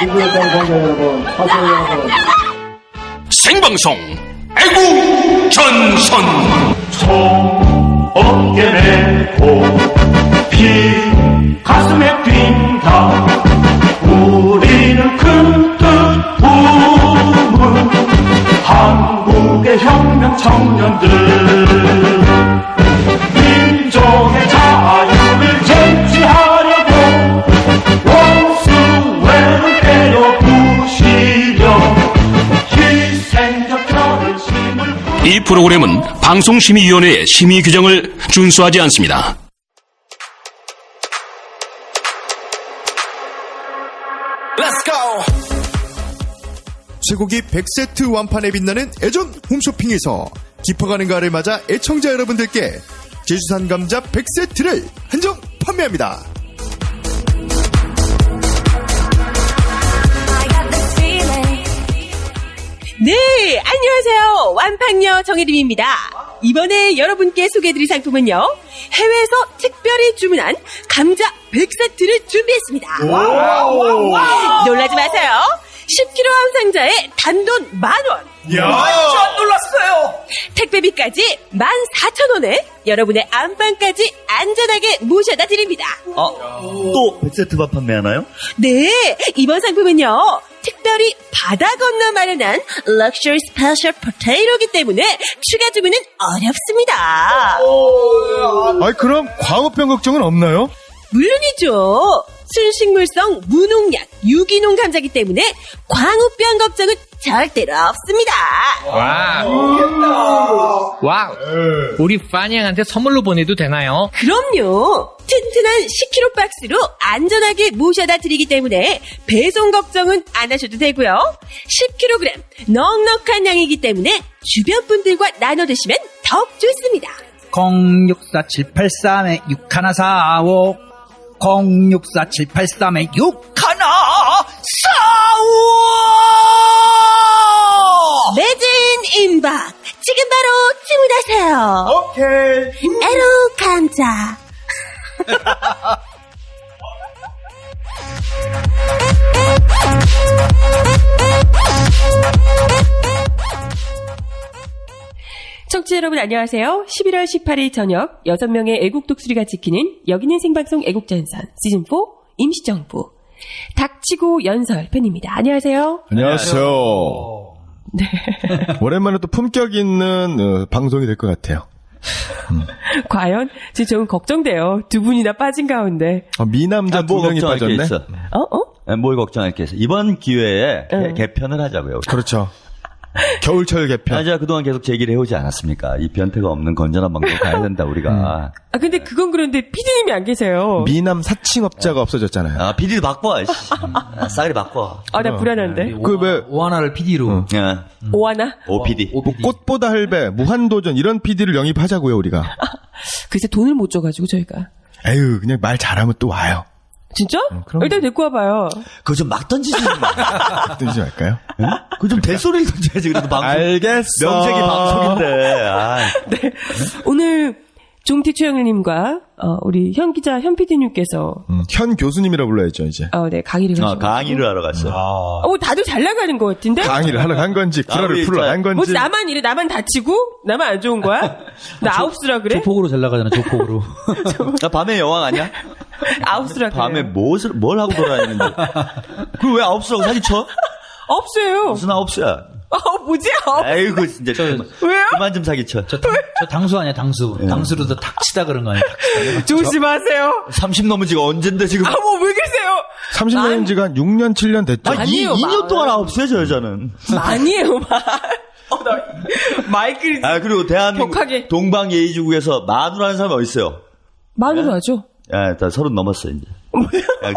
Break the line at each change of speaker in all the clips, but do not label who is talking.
미국의 동성자 여러분, 화성 여러분.
생방송 애국 전선.
손 어깨 메고 피 가슴에 뛴다. 우리는 큰뜻 품은 한국의 혁명 청년들, 민족의 자유를 쟁취하려고 원수를 때려 부시려 희생적 힘을.
이 프로그램은 방송심의위원회의 심의 규정을 준수하지 않습니다.
쇠고기 100세트 완판에 빛나는 애전 홈쇼핑에서 깊어가는 가을을 맞아 애청자 여러분들께 제주산 감자 100세트를 한정 판매합니다.
네, 안녕하세요. 완판녀 정혜림입니다. 이번에 여러분께 소개해드릴 상품은요, 해외에서 특별히 주문한 감자 100세트를 준비했습니다. 놀라지 마세요. 10kg 한 상자에 단돈 10,000원.
완전 놀랐어요.
택배비까지 14,000원에 여러분의 안방까지 안전하게 모셔다 드립니다.
또 100세트밥 판매하나요?
네, 이번 상품은요, 특별히 바다 건너 마련한 럭셔리 스페셜 포테이토이기 때문에 추가 주문은 어렵습니다.
아이, 그럼 광우병 걱정은 없나요?
물론이죠. 순식물성 무농약 유기농 감자기 때문에 광우병 걱정은 절대로 없습니다.
와우. 우리 파니양한테 선물로 보내도 되나요?
그럼요. 튼튼한 10kg 박스로 안전하게 모셔다 드리기 때문에 배송 걱정은 안 하셔도 되고요. 10kg 넉넉한 양이기 때문에 주변 분들과 나눠 드시면 더욱 좋습니다.
064783-6145 064783-6145
매진 임박. 지금 바로 주문하세요.
오케이.
에로 감자. 청취자 여러분 안녕하세요. 11월 18일 저녁 6명의 애국 독수리가 지키는 여기는 생방송 애국전선 시즌4 임시정부 닥치고 연설 편입니다. 안녕하세요.
안녕하세요.
네.
오랜만에 또 품격 있는 방송이 될 것 같아요.
과연? 지금 저는 걱정돼요. 두 분이나 빠진 가운데.
미남자 두 명이 빠졌네.
뭘 걱정할 게 있어. 이번 기회에 개편을 하자고요.
그렇죠. 겨울철 개편.
제가 그동안 계속 제기를 해오지 않았습니까? 이 변태가 없는 건전한 방송 가야 된다, 우리가.
근데 그건 그런데 PD님이 안 계세요.
미남 사칭업자가 없어졌잖아요.
PD도 바꿔. 싸그리 바꿔.
나 불안한데.
오하나를 PD로.
오하나?
OPD.
꽃보다 할배, 무한도전 이런 PD를 영입하자고요, 우리가.
글쎄 돈을 못 줘가지고 저희가.
에휴, 그냥 말 잘하면 또 와요.
진짜?
그럼.
일단 데리고 와봐요.
그거 좀 막 던지지 마.
던지지 말까요?
그거 좀 대소리를 던져야지. 그래도 방송.
알겠어.
명색이 방송인데.
네. 오늘 종티 최영일님과 우리 현 기자, 현 PD님께서
현 교수님이라 불러야죠, 이제.
네, 강의를 하셨어요.
강의를 하러 갔어.
다들 잘 나가는 것 같은데?
강의를 하러 간 건지, 구라를 풀러 간 건지.
뭐 나만 이래? 나만 다치고? 나만 안 좋은 거야? 나 아홉수라 그래?
조폭으로 잘 나가잖아, 조폭으로.
밤에 여왕 아니야?
아홉수라 그래.
밤에 뭘 하고 돌아다니는데. 그걸 왜 아홉수라고 사기쳐?
없어요.
무슨 아홉수야?
뭐지?
아이고, 진짜.
왜요?
그만 좀 사기쳐.
저 당수 아니야, 당수. 당수로도 탁 치다 그런 거 아니야,
조심하세요.
30 넘은 지가 언젠데, 지금.
왜 그러세요?
30년인 지가 한 6년, 7년 됐죠.
아니에요,
2년 동안 아홉수야, 저 여자는.
많이에요, 나 마이크를.
그리고 대한민국
격하게.
동방예의지국에서 마누라는 사람이 어딨어요?
마누라 하죠?
다 30 넘었어, 이제.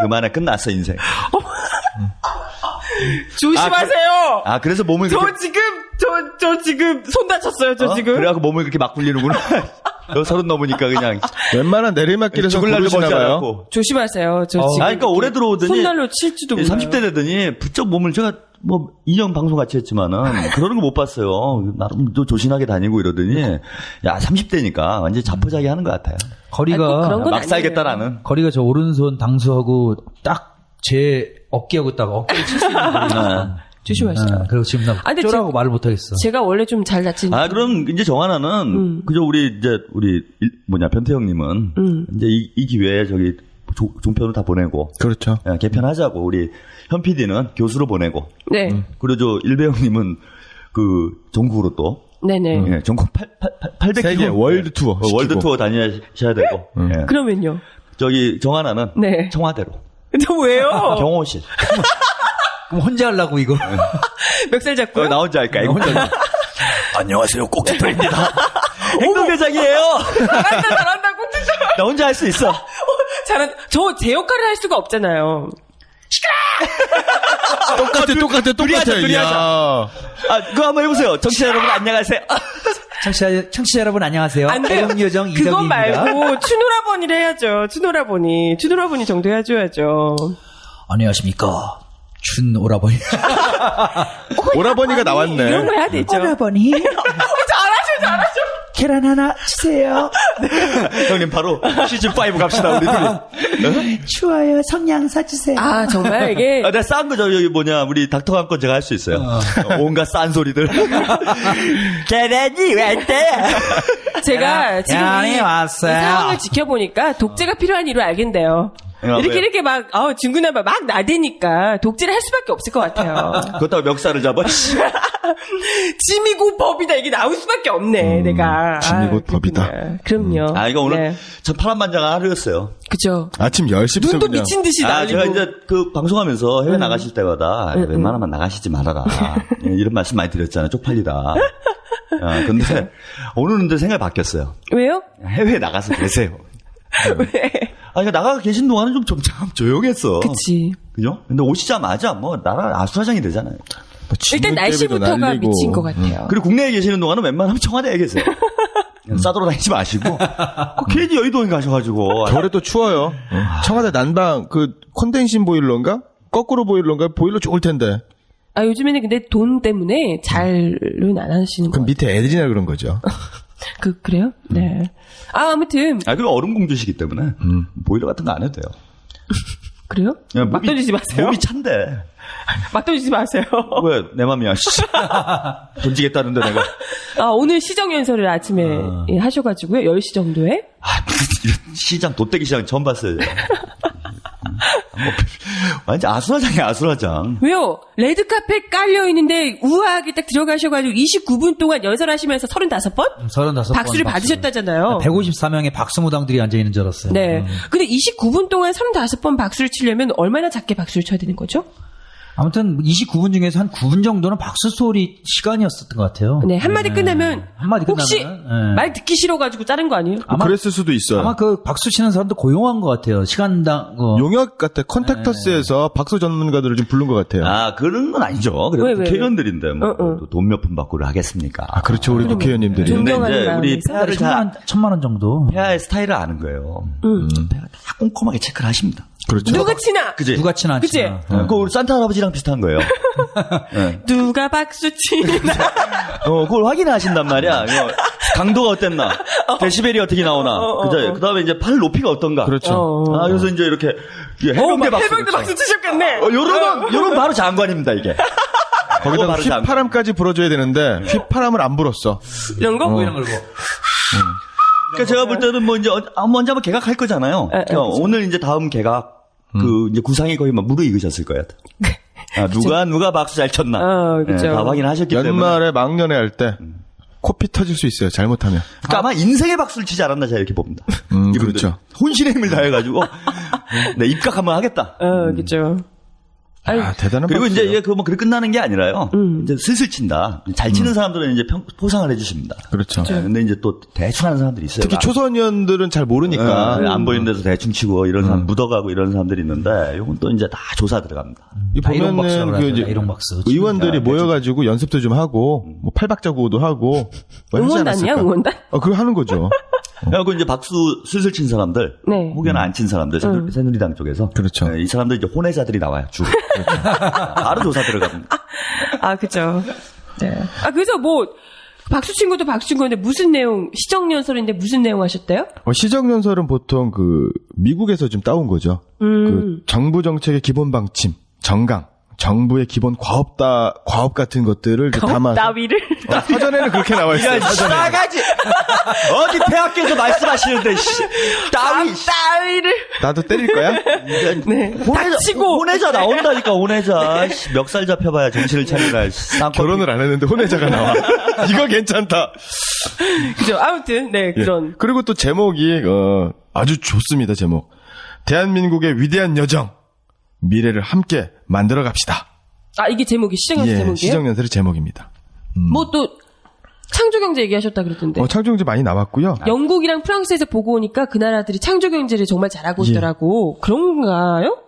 그만해, 끝났어, 인생.
조심하세요.
그래서 몸을
저
그렇게.
지금 손 다쳤어요, 지금.
그래갖고 몸을 그렇게 막 굴리는구나. 너 30 넘으니까 그냥.
웬만한 내리막길에서
죽을 날도
고르시나
먹지
봐요.
않았고.
조심하세요. 저 지금.
그러니까 올해 들어오더니.
손날로 칠지도 몰라요.
30대 되더니 부쩍 몸을 제가 2년 방송 같이 했지만은 그러는 거 못 봤어요. 나름 또 조신하게 다니고 이러더니 야 30대니까 완전 자포자기 하는 것 같아요.
거리가
그런 건
막
아니에요.
살겠다라는.
거리가 저 오른손 당수하고 딱
제 어깨하고다가 어깨를 칠 수 있는 분이에요.
조심하세요.
그리고 지금 나
아, 근데
쪼라고 말을 못하겠어.
제가 원래 좀 잘 다친.
아, 그럼 이제 정하나는 그저 우리 변태형님은 이제 이 기회에 저기 종편을 다 보내고
그렇죠.
예, 개편하자고 우리 현 PD는 교수로 보내고
네.
그리고 저 일배형님은 그 전국으로 또
네네.
예, 전국 800km
세계 월드 투어
월드 투어 다니셔야 되고 예.
그러면요.
저기 정하나는
네.
청와대로
저 왜요?
경호실
그럼 혼자 하려고 이거.
멱살 잡고.
나 혼자 할까 이거 안녕하세요 꼭지토입니다 행동대장이에요
잘한다, 꽁트쇼.
나 혼자 할 수 있어
저 제 역할을 할 수가 없잖아요.
똑같아.
둘이 하자. 아, 그거 한번 해보세요. 청취자 여러분, 안녕하세요.
청취자 여러분 안녕하세요.
안 돼요.
애국요정
그거
이덕희입니다.
말고 추노라버니를 해야죠. 추노라버니 정도 해줘야죠.
안녕하십니까. 춘 오라버니.
오라버니가 나왔네.
이런 거 해야 되죠.
오라버니.
잘하셔.
계란 하나 주세요.
형님, 바로 시즌5 갑시다, 우리 둘이.
추워요. 성냥 사주세요.
아, 정말 이게.
내가 싼 거죠. 여기 우리 닥터 한건 제가 할 수 있어요. 온갖 싼 소리들. 계란이 왔대.
제가 지금
계란이
이
왔어요.
상황을 지켜보니까 독재가 필요한 이유를 알겠네요. 이렇게 막, 중구난방 막 나대니까 독재를 할 수밖에 없을 것 같아요.
그렇다고 멱살을 잡아.
짐이 곧 법이다. 이게 나올 수밖에 없네, 내가.
짐이 곧 법이다.
그럼요.
이거 오늘
네.
참 파란만장한 하루였어요.
그죠.
아침 10시부터
눈도
그냥.
미친 듯이 날리고.
제가 이제 방송하면서 해외 나가실 때마다 웬만하면 나가시지 말아라. 이런 말씀 많이 드렸잖아요. 쪽팔리다. 근데 오늘은 이제 생각이 바뀌었어요.
왜요?
해외에 나가서 계세요.
왜?
그러니까 나가 계신 동안은 좀 조용했어.
그치.
그죠? 근데 오시자마자 나라 아수라장이 되잖아요.
일단 날씨부터가 미친 것 같아요.
그리고 국내에 계시는 동안은 웬만하면 청와대에 계세요. 싸돌아다니지 마시고 괜히 여의도에 가셔가지고
겨울에 또 추워요. 청와대 난방 콘덴싱 보일러인가? 거꾸로 보일러인가? 보일러 좋을 텐데.
요즘에는 근데 돈 때문에 잘은 안 하시는
그럼
거
밑에 애들이나 그런 거죠.
그래요? 네. 아무튼.
그리고 얼음 공주시기 때문에 보일러 같은 거 안 해도 돼요.
그래요? 막 던지지 마세요.
몸이 찬데.
막 던지지 마세요.
왜? 내 맘이야. 던지겠다는데 내가.
오늘 시정연설을 아침에 하셔가지고요. 10시 정도에.
시장, 돗대기 시장 처음 봤어요. 완전 아수라장이야, 아수라장.
왜요? 레드카펫 깔려있는데 우아하게 딱 들어가셔가지고 29분 동안 연설하시면서 35번?
35번.
박수를 받으셨다잖아요.
154명의 박수무당들이 앉아있는 줄 알았어요.
네. 근데 29분 동안 35번 박수를 치려면 얼마나 작게 박수를 쳐야 되는 거죠?
아무튼 29분 중에서 한 9분 정도는 박수 소리 시간이었었던 것 같아요.
네, 한마디 끝나면
한마디
혹시
끝나면,
말 듣기 싫어가지고 자른 거 아니에요?
아마
그랬을 수도 있어요.
아마 그 박수 치는 사람도 고용한 것 같아요. 시간당
용역 같아. 컨택터스에서 박수 전문가들을 좀 부른 것 같아요.
그런 건 아니죠. 그래도
왜?
국회의원들인데 돈 몇 푼 받고를 하겠습니까?
그렇죠. 우리 국회의원님들이.
존경하는
이제 우리
마음에서.
폐하를
천만 원 정도.
폐하의 스타일을 아는 거예요. 폐하가 다 꼼꼼하게 체크를 하십니다.
그렇죠.
누가 치나?
그지?
누가 치나 안
그치?
치나.
그거 우리 산타 할아버지랑 비슷한 거예요.
누가 박수 치나?
그걸 확인하신단 말이야. 강도가 어땠나? 데시벨이 어떻게 나오나? 그 다음에 이제 팔 높이가 어떤가?
그렇죠.
그래서 이제 이렇게 해병대 박수.
해병대 박수 치셨겠네.
요런 바로 장관입니다, 이게.
거기다가
바로 장관.
휘파람까지 불어줘야 되는데 휘파람을 안 불었어.
이런 거?
이런 걸 뭐.
그러니까 제가 볼 때는 뭐 이제 먼저 한번 개각할 거잖아요. 그러니까 오늘 이제 다음 개각 이제 구상이 거의 막 무르익으셨을 거예요. 누가 박수 잘 쳤나?
그쵸.
다 확인하셨기 때문에.
연말에 막년에 할 때 코피 터질 수 있어요. 잘못하면.
그러니까 아마 인생의 박수를 치지 않았나 제가 이렇게 봅니다.
그렇죠.
혼신의 힘을 다해가지고 네, 입각 한번 하겠다.
그죠.
대단한
그리고
박수예요.
이제 뭐 그렇게 끝나는 게 아니라요. 이제 슬슬 친다. 잘 치는 사람들은 이제 포상을 해주십니다.
그렇죠.
근데 이제 또 대충 하는 사람들이 있어요.
특히 초선의원들은 잘 모르니까.
안 보이는 데서 대충 치고 이런 사람 묻어가고 이런 사람들이 있는데 이건 또 이제 다 조사 들어갑니다.
이 보면은 그 이제
이롱박수.
의원들이 모여가지고 연습도 좀 하고 뭐 팔박자 구호도 하고 뭐 하지
응원단이야,
않았을까?
응원단?
그거 하는 거죠.
그리고 이제 박수 슬슬 친 사람들,
네.
혹여나 안 친 사람들, 새누리당 쪽에서.
그렇죠.
이 사람들 이제 혼외자들이 나와요, 주로. 바로 조사 들어갑니다.
그죠. 네. 그래서 뭐, 박수 친구도 박수 친구인데 무슨 내용, 시정연설인데 무슨 내용 하셨대요?
시정연설은 보통 그 미국에서 좀 따온 거죠. 그 정부 정책의 기본 방침, 정강, 정부의 기본 과업 같은 것들을 담아서
따위를
사전에는 그렇게 나와 있어요. 사전에.
싸가지. 어디 대학교에서 말씀하시는데
따위를
나도 때릴 거야?
네. 닥치고
혼외자 나온다니까 혼외자. 멱살 잡혀봐야 정신을 차리라.
결혼을 안 했는데 혼외자가 나와. 이거 괜찮다.
그죠. 아무튼 네 그런.
예. 그리고 또 제목이 아주 좋습니다. 제목. 대한민국의 위대한 여정. 미래를 함께 만들어 갑시다.
아 이게 제목이 시정연설 제목이에요?
시정연설의 제목입니다.
뭐 또 창조경제 얘기하셨다 그랬던데.
창조경제 많이 나왔고요.
영국이랑 프랑스에서 보고 오니까 그 나라들이 창조경제를 정말 잘하고 있더라고. 그런가요?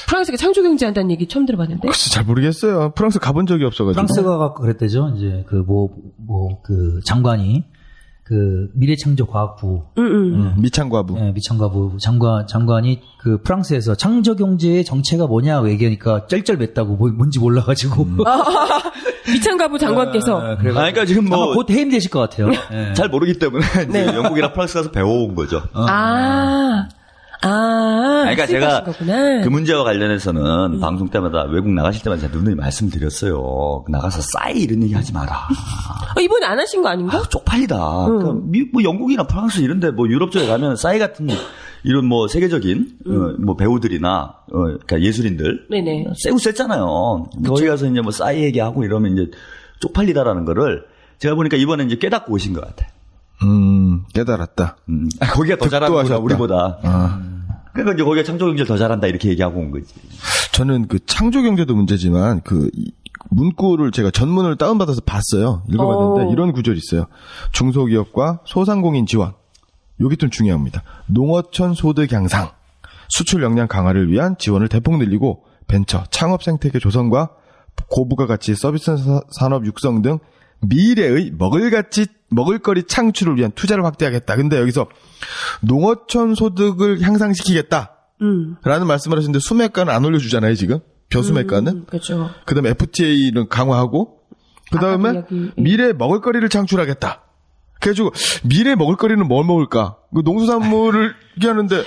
프랑스가 창조경제 한다는 얘기 처음 들어봤는데.
글쎄 잘 모르겠어요. 프랑스 가본 적이 없어가지고.
프랑스가 그랬대죠. 이제 그 장관이 그 미래창조과학부
미창과부.
네, 미창과부 장관이 그 프랑스에서 창조경제의 정체가 뭐냐고 얘기하니까 쩔쩔맸다고 뭔지 몰라가지고
미창가부 장관께서
그러니까 지금 뭐
아마 곧 해임되실 것 같아요. 네.
잘 모르기 때문에 이제 영국이나 프랑스 가서 배워온 거죠. 그러니까 제가
거구나.
그 문제와 관련해서는 방송 때마다 외국 나가실 때마다 제가 누누이 말씀드렸어요. 나가서 싸이 이런 얘기 하지 마라.
이번에 안 하신 거 아닌가?
쪽팔리다. 그러니까 뭐 영국이나 프랑스 이런데 뭐 유럽 쪽에 가면 싸이 같은 이런 뭐 세계적인 뭐 배우들이나 그러니까 예술인들
네네.
세고 셌잖아요. 거기 가서 이제 뭐 싸이 얘기하고 이러면 이제 쪽팔리다라는 거를 제가 보니까 이번에 이제 깨닫고 오신 것 같아.
깨달았다.
거기가 더 잘하는구나
하셨다.
우리보다. 그러니까 이제 거기가 창조경제를 더 잘한다 이렇게 얘기하고 온 거지.
저는 그 창조경제도 문제지만 그 문구를 제가 전문을 다운받아서 봤어요. 읽어봤는데 이런 구절이 있어요. 중소기업과 소상공인 지원. 여기 좀 중요합니다. 농어촌 소득 향상, 수출 역량 강화를 위한 지원을 대폭 늘리고 벤처, 창업 생태계 조성과 고부가가치 서비스 산업 육성 등 미래의 먹을거리 창출을 위한 투자를 확대하겠다. 근데 여기서 농어촌 소득을 향상시키겠다. 라는 말씀을 하시는데 수매가는 안 올려주잖아요, 지금. 벼수매가는.
그렇죠.
그 다음에 FTA는 강화하고, 그 다음에 미래 먹을거리를 창출하겠다. 그래가지고 미래 먹을거리는 뭘 먹을까? 그 농수산물을 얘기하는데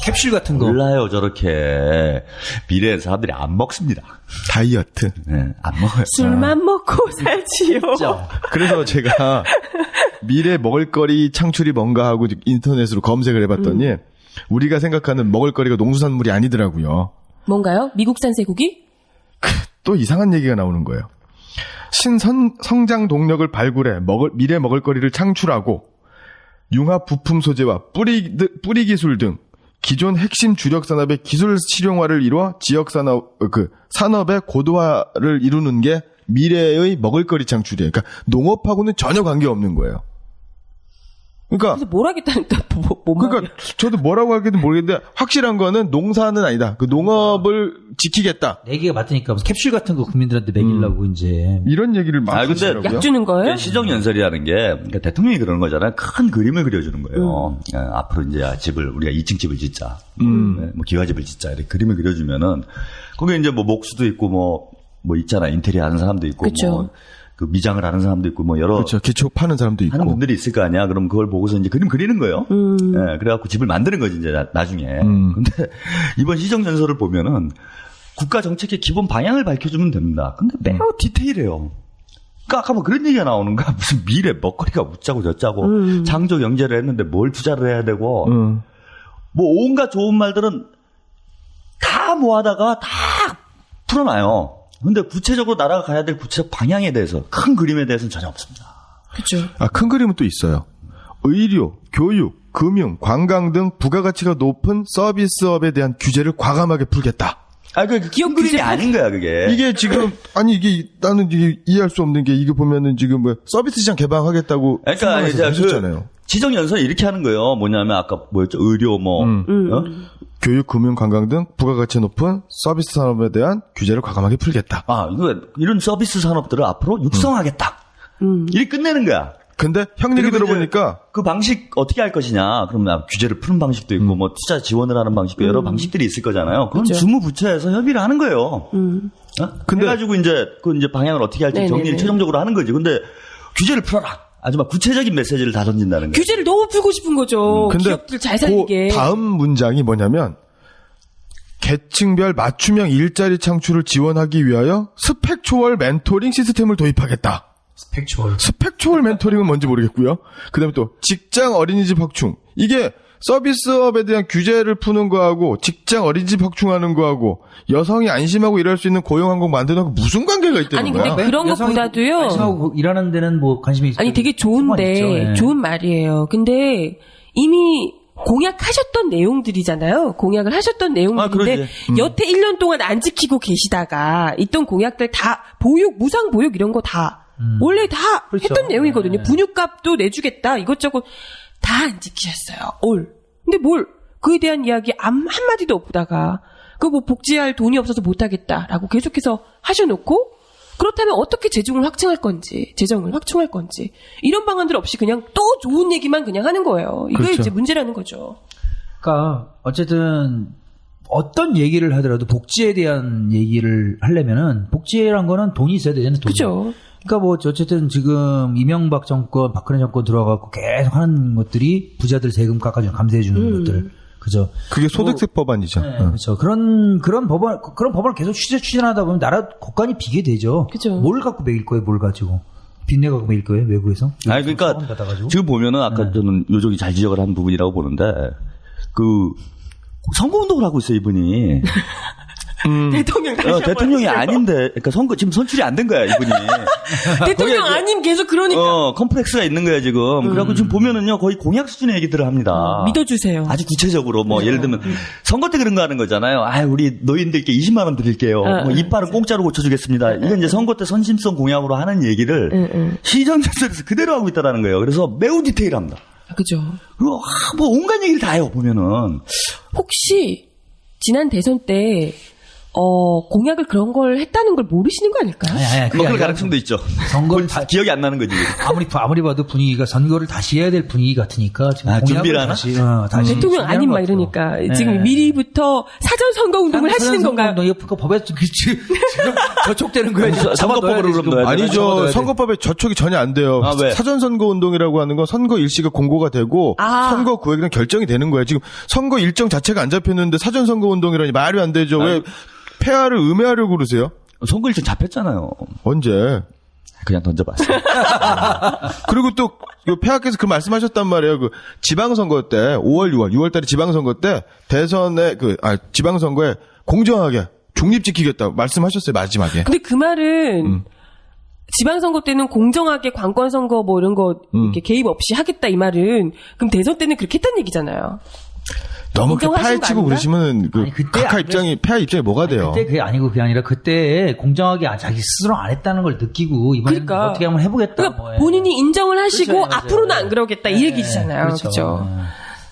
캡슐 같은 거.
몰라요, 저렇게. 미래의 사람들이 안 먹습니다.
다이어트.
네, 안 먹어요.
술만 먹고 살지요.
그래서 제가 미래 먹을거리 창출이 뭔가 하고 인터넷으로 검색을 해봤더니 우리가 생각하는 먹을거리가 농수산물이 아니더라고요.
뭔가요? 미국산 쇠고기?
또 이상한 얘기가 나오는 거예요. 신성장 동력을 발굴해 미래 먹을거리를 창출하고 융합 부품 소재와 뿌리 기술 등 기존 핵심 주력 산업의 기술 실용화를 이루어 지역 산업의 고도화를 이루는 게 미래의 먹을거리 창출이에요. 그러니까 농업하고는 전혀 관계 없는 거예요. 그러니까
그래서 뭘 하겠다니까
그러니까 저도 뭐라고 하기는 모르겠는데 확실한 거는 농사는 아니다. 그 농업을 지키겠다.
내기가 맞으니까 무슨 캡슐 같은 거 국민들한테 먹이려고 이제
이런 얘기를 막 하시더라고요.
약 주는 거예요?
시정연설이라는 게 그러니까 대통령이 그러는 거잖아요. 큰 그림을 그려주는 거예요. 앞으로 이제 우리가 2층 집을 짓자, 뭐 기와집을 짓자 이렇게 그림을 그려주면은 거기에 이제 뭐 목수도 있고 뭐 있잖아 인테리어 하는 사람도 있고
그쵸.
그 미장을 하는 사람도 있고 뭐 여러
그렇죠. 기초 파는 사람도 있고
하는 분들이 있을 거 아니야. 그럼 그걸 보고서 이제 그림 그리는 거예요. 예, 그래갖고 집을 만드는 거지 이제 나중에. 근데 이번 시정연설을 보면은 국가 정책의 기본 방향을 밝혀주면 됩니다. 근데 매우 디테일해요. 그러니까 아까 뭐 그런 얘기가 나오는 거야. 무슨 미래 먹거리가 웃자고 저짜고 창조 경제를 했는데 뭘 투자를 해야 되고 뭐 온갖 좋은 말들은 다 모아다가 다 풀어놔요. 근데 구체적으로 나라가 가야 될 구체적 방향에 대해서 큰 그림에 대해서는 전혀 없습니다.
그렇죠.
큰 그림은 또 있어요. 의료, 교육, 금융, 관광 등 부가가치가 높은 서비스업에 대한 규제를 과감하게 풀겠다.
그 기업 그림이 아닌 거야, 그게.
이게 지금, 나는 이게 이해할 수 없는 게, 이게 보면은 지금 뭐, 서비스 시장 개방하겠다고.
그러니까, 이제
하셨잖아요.
지정연설을 이렇게 하는 거예요. 뭐냐면, 아까 뭐였죠? 의료,
교육, 금융, 관광 등 부가가치 높은 서비스 산업에 대한 규제를 과감하게 풀겠다.
이런 서비스 산업들을 앞으로 육성하겠다. 이렇게 끝내는 거야.
근데 형 얘기 들어보니까
그 방식 어떻게 할 것이냐. 그러면 규제를 푸는 방식도 있고 뭐 투자 지원을 하는 방식도 여러 방식들이 있을 거잖아요. 그럼
그렇죠.
주무부처에서 협의를 하는 거예요. 근데 해가지고 이제 방향을 어떻게 할지 정리를 최종적으로 하는 거지. 근데 규제를 풀어라. 아주 막 구체적인 메시지를 다 던진다는 거예요.
규제를 너무 풀고 싶은 거죠.
근데
기업들 잘 살리게.
그 다음 문장이 뭐냐면 계층별 맞춤형 일자리 창출을 지원하기 위하여 스펙 초월 멘토링 시스템을 도입하겠다. 스펙 초월 멘토링은 뭔지 모르겠고요. 그다음에 또 직장 어린이집 확충. 이게 서비스업에 대한 규제를 푸는 거하고 직장 어린이집 확충하는 거하고 여성이 안심하고 일할 수 있는 고용 환경 만드는 거하고 무슨 관계가 있다는
아니
거야?
근데 그런 것보다도요.
안심하고 일하는 데는 뭐 관심이 있어요.
아니 되게 좋은데
예.
좋은 말이에요. 근데 이미 공약하셨던 내용들이잖아요. 공약을 하셨던 내용들인데 여태 1년 동안 안 지키고 계시다가 있던 공약들 다 보육, 무상 보육 이런 거 다 원래 다
그렇죠.
했던 내용이거든요.
네.
분유값도 내주겠다. 이것저것 다 안 지키셨어요. 근데 뭘 그에 대한 이야기 한마디도 없다가 그 뭐 복지할 돈이 없어서 못하겠다라고 계속해서 하셔놓고 그렇다면 어떻게 재정을 확충할 건지 이런 방안들 없이 그냥 또 좋은 얘기만 그냥 하는 거예요. 이게
그렇죠.
이제 문제라는 거죠.
그러니까 어쨌든 어떤 얘기를 하더라도 복지에 대한 얘기를 하려면은 복지란 거는 돈이 있어야 되잖아요. 돈이.
그죠.
그러니까 뭐 어쨌든 지금 이명박 정권, 박근혜 정권 들어가고 계속 하는 것들이 부자들 세금 깎아주는 감세해 주는 것들. 그죠.
그게 소득세 법안이죠.
네, 그렇죠. 그런 법을 계속 추진하다 보면 나라 국간이 비게 되죠.
그죠.
뭘 갖고 매길 거예요? 뭘 가지고? 빚내 갖고 매길 거예요? 외국에서?
아니 그러니까 지금 보면은 아까 저는 요쪽이 잘 지적을 한 부분이라고 보는데 그 선거운동을 하고 있어요 이분이. 대통령이 아닌데, 그러니까 선거 지금 선출이 안 된 거야 이분이.
대통령 아님 계속 그러니까.
컴플렉스가 있는 거야 지금. 그래갖고 지금 보면은요 거의 공약 수준의 얘기들을 합니다.
믿어주세요.
아주 구체적으로 뭐 예를 들면 선거 때 그런 거 하는 거잖아요. 우리 노인들께 20만 원 드릴게요. 뭐 이빨은 공짜로 고쳐주겠습니다. 이건 이제 선거 때 선심성 공약으로 하는 얘기를 시정연설에서 그대로 하고 있다라는 거예요. 그래서 매우 디테일합니다.
그죠.
그리고 뭐 온갖 얘기를 다 해요 보면은.
혹시 지난 대선 때 공약을 그런 걸 했다는 걸 모르시는 거 아닐까요?
아니,
뭐 그럴 가능성도 있죠.
선거를
기억이 안 나는 거지.
아무리 봐도 분위기가 선거를 다시 해야 될 분위기 같으니까 지금
준비를 하나?
다시
대통령 아닌 막 이러니까 지금 미리부터 사전 선거 운동을 하시는 건가요?
그 법에 지금 저촉되는 거예요.
선거법으로 그럼 넣어야
아니죠. 선거법에 저촉이 전혀 안 돼요.
왜?
사전선거운동이라고 하는 건 선거 일시가 공고가 되고 선거 구획이랑 결정이 되는 거예요. 지금 선거 일정 자체가 안 잡혔는데 사전선거운동이라니 말이 안 되죠. 왜 폐하를 음해하려고 그러세요?
선거 일정 잡혔잖아요.
언제?
그냥 던져봤어요.
그리고 또 폐하께서 그 말씀하셨단 말이에요. 그 지방선거 때 5월, 6월달에 지방선거 때 대선에 지방선거에 공정하게 중립 지키겠다고 말씀하셨어요 마지막에.
근데 그 말은 지방선거 때는 공정하게 관권선거 뭐 이런 거 이렇게 개입 없이 하겠다 이 말은 그럼 대선 때는 그렇게 했다는 얘기잖아요.
너무 파헤치고 그러시면 폐하 입장이 뭐가 돼요?
그때 그게 아니고 그게 아니라 그때 공정하게 자기 스스로 안 했다는 걸 느끼고 이번에 어떻게 하면 해보겠다.
그러니까 본인이 인정을 하시고
그렇죠,
앞으로는 안 그러겠다 이 얘기잖아요. 그렇죠.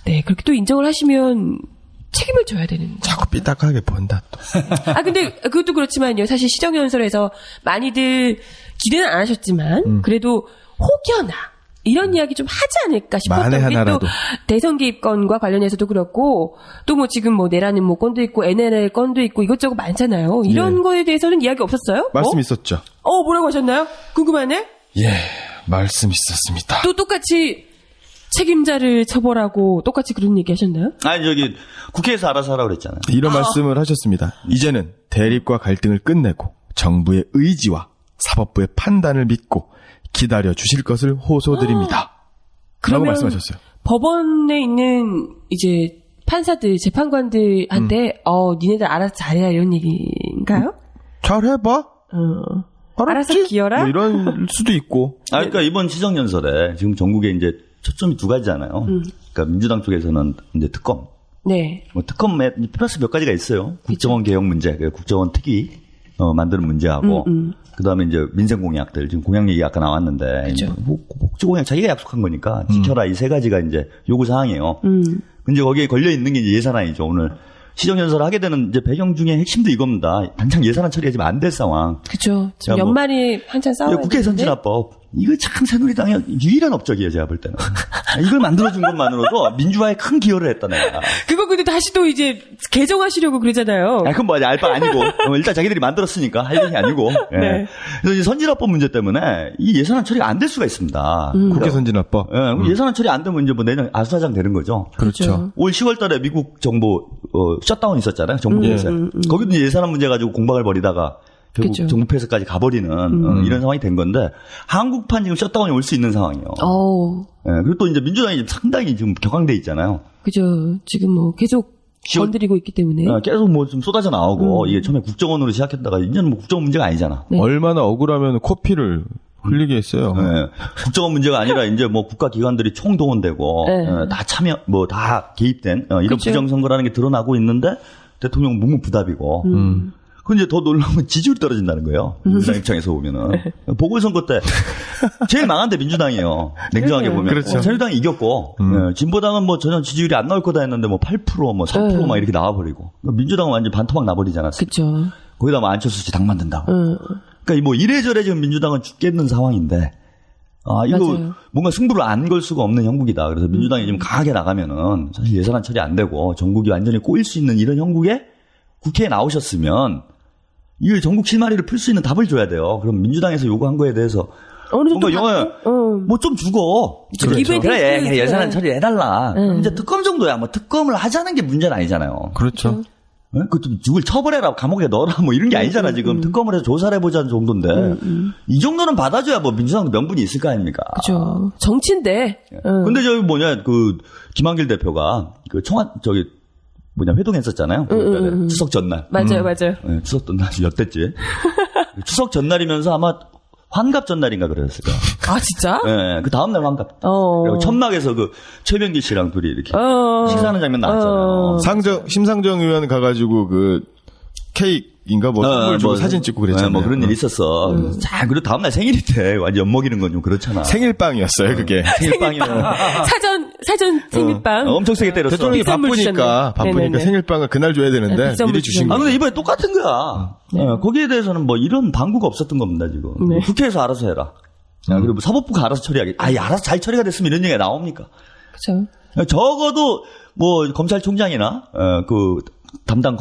네, 그렇게 또 인정을 하시면 책임을 져야 되는.
자꾸 삐딱하게 본다 또.
근데 그것도 그렇지만요. 사실 시정연설에서 많이들 기대는 안 하셨지만 그래도 혹여나 이런 이야기 좀 하지 않을까 싶었던 게 또 대선 개입건과 관련해서도 그렇고 또 뭐 지금 뭐 내라는 뭐 건도 있고 NLL 건도 있고 이것저것 많잖아요. 이런 거에 대해서는 이야기 없었어요?
말씀 있었죠.
뭐라고 하셨나요? 궁금하네.
예, 말씀 있었습니다.
또 똑같이 책임자를 처벌하고 똑같이 그런 얘기 하셨나요?
저기 국회에서 알아서 하라고 그랬잖아요.
이런 말씀을 하셨습니다. 이제는 대립과 갈등을 끝내고 정부의 의지와 사법부의 판단을 믿고 기다려 주실 것을 호소드립니다. 라고 말씀하셨어요. 법원에
있는 이제 판사들, 재판관들한테 니네들 알아서 잘해야 이런 얘기인가요?
잘해봐.
알아서 기어라.
뭐 이런 수도 있고.
그러니까 이번 시정연설에 지금 전국에 이제 초점이 두 가지잖아요. 그러니까 민주당 쪽에서는 이제 특검.
네.
뭐 특검에 플러스 몇 가지가 있어요. 국정원 개혁 문제, 국정원 특위 만드는 문제하고. 그다음에 이제 민생 공약들 지금 공약 얘기 아까 나왔는데 복지 공약 자기가 약속한 거니까 지켜라 이 세 가지가 이제 요구 사항이에요. 근데 거기에 걸려 있는 게 이제 예산안이죠. 오늘 시정연설을 하게 되는 이제 배경 중에 핵심도 이겁니다. 당장 예산안 처리하지면 안 될 상황.
그렇죠. 지금 연말이 한참 싸워야
국회 선진화법 이거 참 새누리당의 유일한 업적이에요. 제가 볼 때는. 이걸 만들어준 것만으로도 민주화에 큰 기여를 했다 내가.
그거 근데 다시 또 이제 개정하시려고 그러잖아요.
그건 뭐 알바 아니고 일단 자기들이 만들었으니까 할 일이 아니고. 예.
네.
그래서 이제 선진화법 문제 때문에 이 예산안 처리가 안 될 수가 있습니다.
국회 선진화법.
예, 예산안 처리 안 되면 이제 뭐 내년 아수라장 되는 거죠.
그렇죠.
올 10월달에 미국 정부 셧다운 있었잖아요. 정부 폐쇄. 거기도 이제 예산안 문제 가지고 공방을 벌이다가 결국
그쵸.
정부 폐쇄까지 가버리는 이런 상황이 된 건데 한국판 지금 셧다운이 올 수 있는 상황이에요. 예, 그리고 또 이제 민주당이 지금 상당히 지금 격앙돼 있잖아요.
그죠. 지금 뭐 계속 건드리고 있기 때문에.
계속 뭐 좀 쏟아져 나오고 이게 처음에 국정원으로 시작했다가 이제는 뭐 국정원 문제가 아니잖아.
네.
얼마나 억울하면 코피를 흘리게 했어요.
예, 국정원 문제가 아니라 이제 뭐 국가기관들이 총동원되고
네.
다 참여 뭐 다 개입된 이런
그쵸.
부정선거라는 게 드러나고 있는데 대통령 묵묵부답이고. 그 이제 더 놀라운 건 지지율이 떨어진다는 거예요. 민주당 입장에서 보면은 보궐선거 때 제일 망한 데 민주당이에요. 냉정하게 보면.
그렇죠.
새누리당이 이겼고 진보당은 뭐 전혀 지지율이 안 나올 거다 했는데 뭐 8% 뭐 4% 막 이렇게 나와버리고 민주당은 완전 반토막 나버리지 않았어요.
그쵸.
거기다 뭐 안철수 씨 당 만든다고. 그러니까 뭐 이래저래 지금 민주당은 죽겠는 상황인데. 이거
맞아요.
뭔가 승부를 안 걸 수가 없는 형국이다. 그래서 민주당이 지금 강하게 나가면은 사실 예산안 처리 안 되고 전국이 완전히 꼬일 수 있는 이런 형국에 국회에 나오셨으면 이 전국 실마리를 풀 수 있는 답을 줘야 돼요. 그럼 민주당에서 요구한 거에 대해서
어느 정도
뭔가 영화 뭐 좀 주고
기부의
그래
테스트.
예산안 처리해달라. 이제 특검 정도야. 뭐 특검을 하자는 게 문제는 아니잖아요.
그렇죠.
그 좀 누굴 처벌해라 감옥에 넣어라 뭐 이런 게 아니잖아. 지금 특검을 해서 조사를 해보자는 정도인데 이 정도는 받아줘야 뭐 민주당도 명분이 있을 거 아닙니까?
그죠. 정치인데.
근데 저기 뭐냐 그 김한길 대표가 그 회동했었잖아요. 추석 전날.
맞아요, 맞아요.
네, 추석 전날 몇 대지? 추석 전날이면서 아마 환갑 전날인가 그랬을 거야.
아, 진짜?
네, 그 다음날 환갑. 그리고 천막에서 그 최병기 씨랑 둘이 이렇게 식사하는 장면 나왔잖아요.
심상정 의원 가가지고 그 케이크인가 뭐 선물 주고 사진 찍고 그랬잖아요.
뭐 그런 일이 있었어. 자, 그리고 다음날 생일인데 완전 엿먹이는 건 좀 그렇잖아.
생일빵이었어요, 그게.
생일빵이면
사전 생일빵.
엄청 세게 때렸어.
대통령이 바쁘니까
네네네.
생일빵을 그날 줘야 되는데
네,
미리 주신 거예요.
근데 이번에 똑같은 거야. 거기에 대해서는 뭐 이런 방구가 없었던 겁니다, 지금.
네.
국회에서 알아서 해라. 그리고 뭐 사법부가 알아서 처리하겠. 알아서 잘 처리가 됐으면 이런 얘기가 나옵니까?
그죠.
적어도 뭐 검찰총장이나 그 담당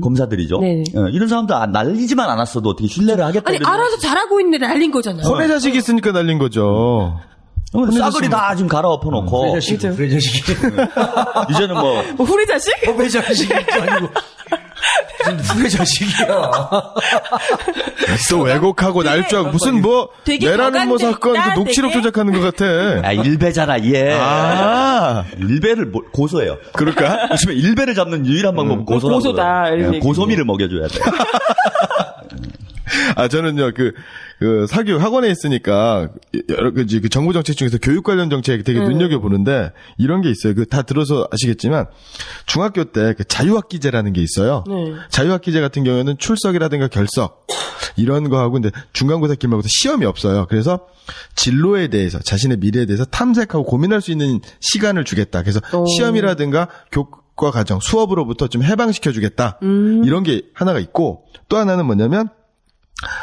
검사들이죠.
네네.
이런 사람들 날리지만 않았어도 어떻게 신뢰를 하겠다.
아니, 알아서 잘하고 있는데 날린 거잖아요.
혼의 자식이 있으니까 날린 거죠.
싸그리 다 지금 갈아엎어 놓고.
후레자식이.
이제는 뭐.
후레자식?
후레자식이 아니고. 무슨 후레자식이야.
또 왜곡하고 날조하고 무슨 뭐
되게
내라는 뭐
격앙돼
사건
있다,
그 녹취록
되게.
조작하는 것 같아.
일배잖아, 얘. 일배를 고소해요.
그럴까?
요즘에 일배를 잡는 유일한 방법은 고소라고.
고소다,
그래요.
이런
고소미를 먹여줘야 돼.
저는요, 사교육 학원에 있으니까, 여러 가지 그 정부 정책 중에서 교육 관련 정책 되게 눈여겨보는데, 이런 게 있어요. 다 들어서 아시겠지만, 중학교 때 그 자유학기제라는 게 있어요.
네.
자유학기제 같은 경우에는 출석이라든가 결석, 이런 거 하고, 근데 중간고사 기말고사 시험이 없어요. 그래서 진로에 대해서, 자신의 미래에 대해서 탐색하고 고민할 수 있는 시간을 주겠다. 그래서 시험이라든가 교과 과정, 수업으로부터 좀 해방시켜주겠다. 이런 게 하나가 있고, 또 하나는 뭐냐면,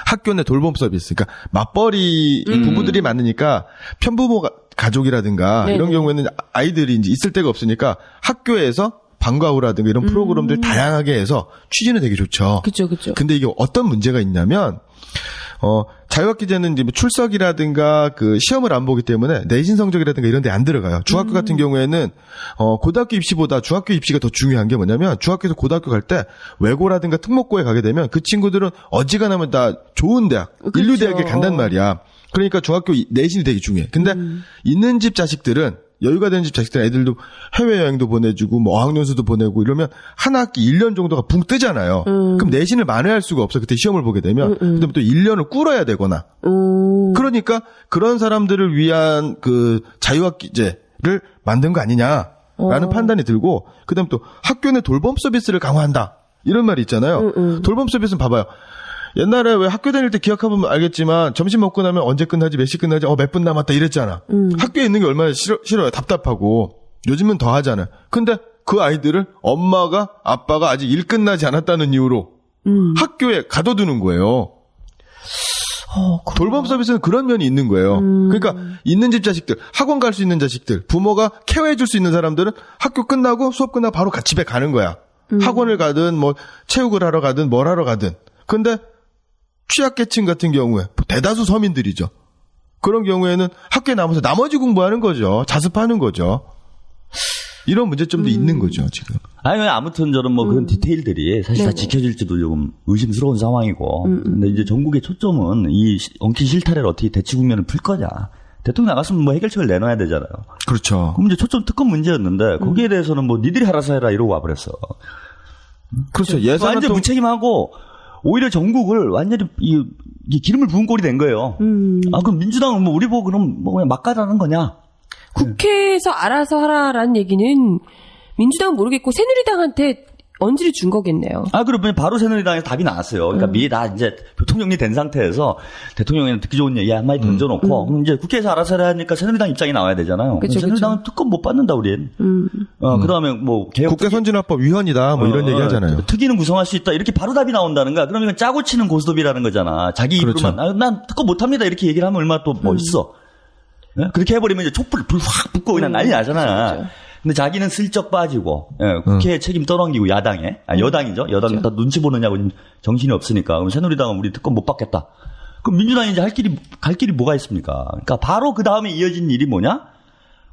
학교 내 돌봄 서비스. 그러니까 맞벌이 부부들이 많으니까 편부모 가족이라든가
네.
이런 경우에는 아이들이 이제 있을 데가 없으니까 학교에서 방과 후라든가 이런 프로그램들 다양하게 해서 취지는 되게 좋죠.
그죠, 그죠.
근데 이게 어떤 문제가 있냐면 자유학기제는 이제 뭐 출석이라든가 그 시험을 안 보기 때문에 내신 성적이라든가 이런 데 안 들어가요. 중학교 같은 경우에는 고등학교 입시보다 중학교 입시가 더 중요한 게 뭐냐면 중학교에서 고등학교 갈 때 외고라든가 특목고에 가게 되면 그 친구들은 어지간하면 다 좋은 대학,
그렇죠.
인류대학에 간단 말이야. 그러니까 중학교 내신이 되게 중요해. 근데 있는 집 자식들은 여유가 되는 집 자식들 애들도 해외여행도 보내주고 뭐 어학연수도 보내고 이러면 한 학기 1년 정도가 붕 뜨잖아요. 그럼 내신을 만회할 수가 없어. 그때 시험을 보게 되면. 근데 또 1년을 꿇어야 되거나. 그러니까 그런 사람들을 위한 그 자유학기제를 만든 거 아니냐라는 판단이 들고 그다음 또 학교 내 돌봄 서비스를 강화한다. 이런 말이 있잖아요. 돌봄 서비스는 봐봐요. 옛날에 왜 학교 다닐 때 기억해보면 알겠지만 점심 먹고 나면 언제 끝나지 몇 시 끝나지 몇 분 남았다 이랬잖아. 학교에 있는 게 얼마나 싫어요. 답답하고. 요즘은 더 하잖아요. 근데 그 아이들을 엄마가 아빠가 아직 일 끝나지 않았다는 이유로 학교에 가둬두는 거예요. 돌봄 서비스는 그런 면이 있는 거예요. 그러니까 있는 집 자식들, 학원 갈 수 있는 자식들, 부모가 케어해 줄 수 있는 사람들은 학교 끝나고 수업 끝나고 바로 집에 가는 거야. 학원을 가든 뭐 체육을 하러 가든 뭘 하러 가든. 근데 취약계층 같은 경우에 대다수 서민들이죠. 그런 경우에는 학교에 남아서 나머지 공부하는 거죠. 자습하는 거죠. 이런 문제점도 있는 거죠, 지금.
아니, 아무튼 저는 뭐 그런 디테일들이 사실 다 지켜질지도 조금 의심스러운 상황이고. 근데 이제 전국의 초점은 이 엉킨 실타래를 어떻게 대치 국면을 풀 거냐. 대통령 나갔으면 뭐 해결책을 내놔야 되잖아요.
그렇죠.
그럼 이제 초점 특검 문제였는데 거기에 대해서는 뭐 니들이 알아서 해라 이러고 와버렸어.
그렇죠. 예산은
완전 무책임하고 오히려 전국을 완전히 이 기름을 부은 꼴이 된 거예요. 아, 그럼 민주당은 뭐 우리 보고 그럼 뭐 그냥 막 가라는 거냐?
국회에서 알아서 하라라는 얘기는 민주당은 모르겠고 새누리당한테 언지를 준 거겠네요.
아, 그러면 바로 새누리당에서 답이 나왔어요. 그러니까 미리 다 이제 교통정리 된 상태에서 대통령에는 듣기 좋은 얘기 한마디 던져놓고 그럼 이제 국회에서 알아서 해야 하니까 새누리당 입장이 나와야 되잖아요.
그쵸,
새누리당은 특검 못 받는다, 우린. 그다음에 뭐
국가선진화법 위헌이다, 뭐 이런 얘기 하잖아요.
특위는 구성할 수 있다. 이렇게 바로 답이 나온다는 거야. 그러면 이건 짜고 치는 고스톱이라는 거잖아. 자기 입으로만
그렇죠.
난 특검 못 합니다. 이렇게 얘기를 하면 얼마나 또 멋있어. 네? 그렇게 해버리면 이제 촛불 불 확 붙고 그냥 난리 나잖아.
그렇죠.
근데 자기는 슬쩍 빠지고 국회에 책임 떠넘기고 야당에 여당이죠. 여당 다 눈치 보느냐고 정신이 없으니까 그럼 새누리당은 우리 특검 못 받겠다. 그럼 민주당이 이제 갈 길이 뭐가 있습니까? 그러니까 바로 그 다음에 이어진 일이 뭐냐?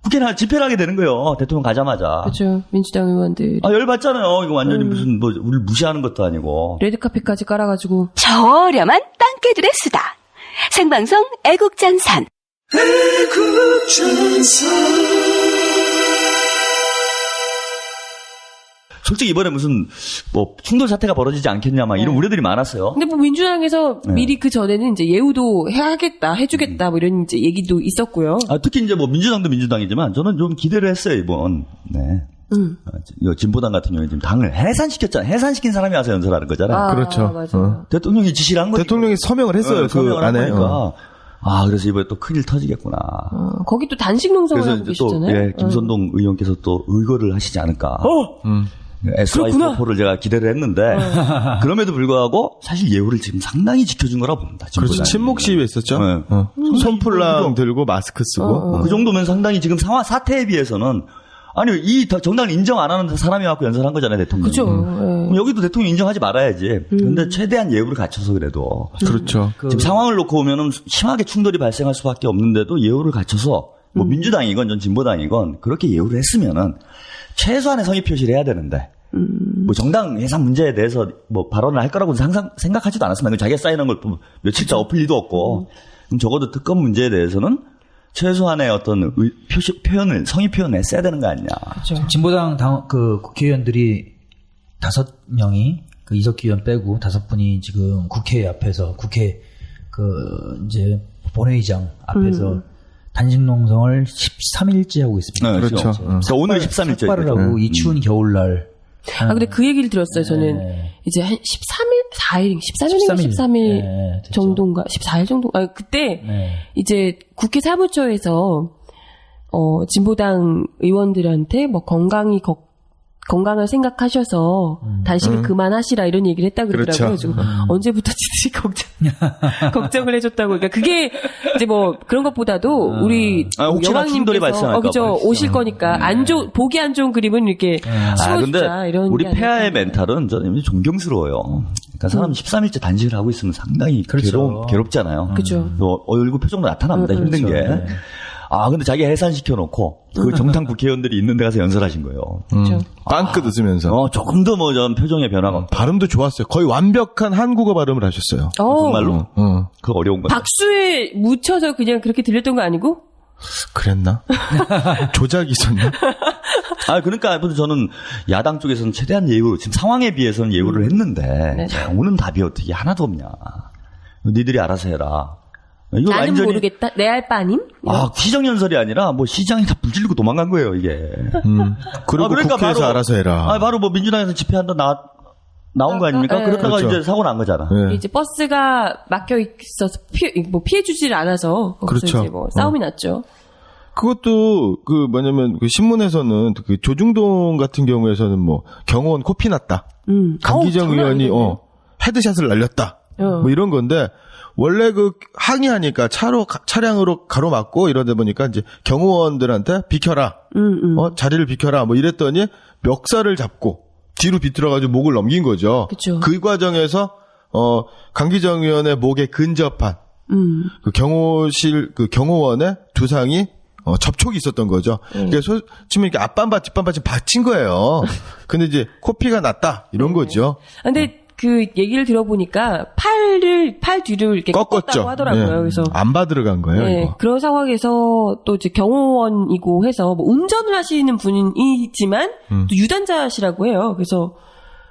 국회는 집회를 하게 되는 거예요. 대통령 가자마자.
그렇죠. 민주당 의원들.
아, 열받잖아요. 이거 완전히 무슨 뭐 우리를 무시하는 것도 아니고.
레드카펫까지 깔아가지고.
저렴한 땅개들의 수다. 생방송 애국전선.
솔직히 이번에 무슨 뭐 충돌 사태가 벌어지지 않겠냐 막 이런 우려들이 많았어요.
근데 뭐 민주당에서 미리 그 전에는 이제 예우도 해주겠다 뭐 이런 이제 얘기도 있었고요.
아, 특히 이제 뭐 민주당도 민주당이지만 저는 좀 기대를 했어요, 이번. 네. 진보당 같은 경우에 지금 당을 해산시켰잖아요. 해산시킨 사람이 와서 연설하는 거잖아요.
그렇죠.
맞아요.
대통령이 지시를 한 거죠.
대통령이 서명을 했어요, 그 안에.
아, 그래서 이번에 또 큰일 터지겠구나.
거기 또 단식 농성을 하고 계시잖아요.
또, 김선동 의원께서 또 의거를 하시지 않을까. SY4를 제가 기대를 했는데, 그럼에도 불구하고 사실 예우를 지금 상당히 지켜준 거라 봅니다.
그렇죠. 침묵 시위에 있었죠. 네. 손풀랑 들고 마스크 쓰고.
그 정도면 상당히 지금 사태에 비해서는 아니, 이 정당을 인정 안 하는 사람이 갖고 연설한 거잖아요, 대통령이.
그죠.
그럼 여기도 대통령 인정하지 말아야지. 그런데 최대한 예우를 갖춰서 그래도.
그렇죠.
지금 상황을 놓고 보면은 심하게 충돌이 발생할 수밖에 없는데도 예우를 갖춰서 뭐 민주당이건 전 진보당이건 그렇게 예우를 했으면은 최소한의 성의 표시를 해야 되는데 뭐 정당 해산 문제에 대해서 뭐 발언을 할 거라고는 생각하지도 않았습니다. 자기가 쌓이는 걸 또 며칠째 엎을 리도 없고 그럼 적어도 특검 문제에 대해서는 최소한의 어떤 성의 표현을 했어야 되는 거 아니냐.
그렇죠. 진보당 그 국회의원들이 5명이 그 이석기 의원 빼고 5분이 지금 국회 앞에서 국회 그 이제 본회의장 앞에서 단식 농성을 13일째 하고 있습니다.
네, 그렇죠. 그러니까 오늘 13일째.
삭발을 하고 이 추운 겨울날.
근데 그 얘기를 들었어요. 저는 이제 한 13일, 13일 정도인가, 14일 정도. 그때 이제 국회 사무처에서 진보당 의원들한테 뭐 건강을 생각하셔서 단식을 그만하시라 이런 얘기를 했다 그러더라고요.
그렇죠.
언제부터 지들이 걱정을 해줬다고. 그러니까 그게 이제 뭐 그런 것보다도 우리
혹시나 충돌이 발생할까
그죠, 오실 거니까 보기 안 좋은 그림은 이렇게 치워주자
근데
이런.
우리 폐하의 멘탈은 저는 존경스러워요. 그러니까 사람 13일째 단식을 하고 있으면 상당히
그렇죠.
괴롭잖아요.
그죠.
얼굴 표정도 나타납니다. 힘든
그렇죠.
게.
네.
근데 자기 해산시켜놓고 그 정당 국회의원들이 있는 데 가서 연설하신 거예요.
빵끝 웃으면서.
조금 더 뭐 전 표정의 변화가.
발음도 좋았어요. 거의 완벽한 한국어 발음을 하셨어요.
정말로. 그거 어려운 거죠.
박수에 묻혀서 그냥 그렇게 들렸던 거 아니고?
그랬나? 조작이 있었나?
그러니까 저는 야당 쪽에서는 최대한 예우로 지금 상황에 비해서는 예우를 했는데 오는 답이 어떻게 하나도 없냐. 니들이 알아서 해라. 이거
나는
완전히
모르겠다. 내 알 바님?
시정연설이 아니라 뭐 시장이 다 불질르고 도망간 거예요, 이게.
그리고
그러니까
국회에서
바로,
알아서 해라.
바로 뭐 민주당에서 집회한다 나온 거 아닙니까? 그러다가
그렇죠.
이제 사고 난 거잖아.
네.
이제 버스가 막혀 있어서 피해주질 않아서 거기서
그렇죠.
이제 뭐 싸움이 났죠.
그것도 뭐냐면 그 신문에서는 그 조중동 같은 경우에서는 뭐 경호원 코피 났다. 강기정 의원이 헤드샷을 날렸다. 뭐 이런 건데 원래 그 항의하니까 차량으로 가로막고 이러다 보니까 이제 경호원들한테 비켜라, 자리를 비켜라 뭐 이랬더니 멱살을 잡고 뒤로 비틀어가지고 목을 넘긴 거죠.
그쵸.
그 과정에서 강기정 의원의 목에 근접한 그 경호원의 두상이 접촉이 있었던 거죠. 그래서 치면 이렇게 앞반바 뒷반바 지금 받친 거예요. 근데 이제 코피가 났다 이런 거죠.
근데 그 얘기를 들어보니까 팔 뒤를 이렇게 꺾었다고 하더라고요.
네.
그래서
안 받으러 간 거예요.
네,
이거.
그런 상황에서 또 이제 경호원이고 해서 뭐 운전을 하시는 분이지만 또 유단자시라고 해요. 그래서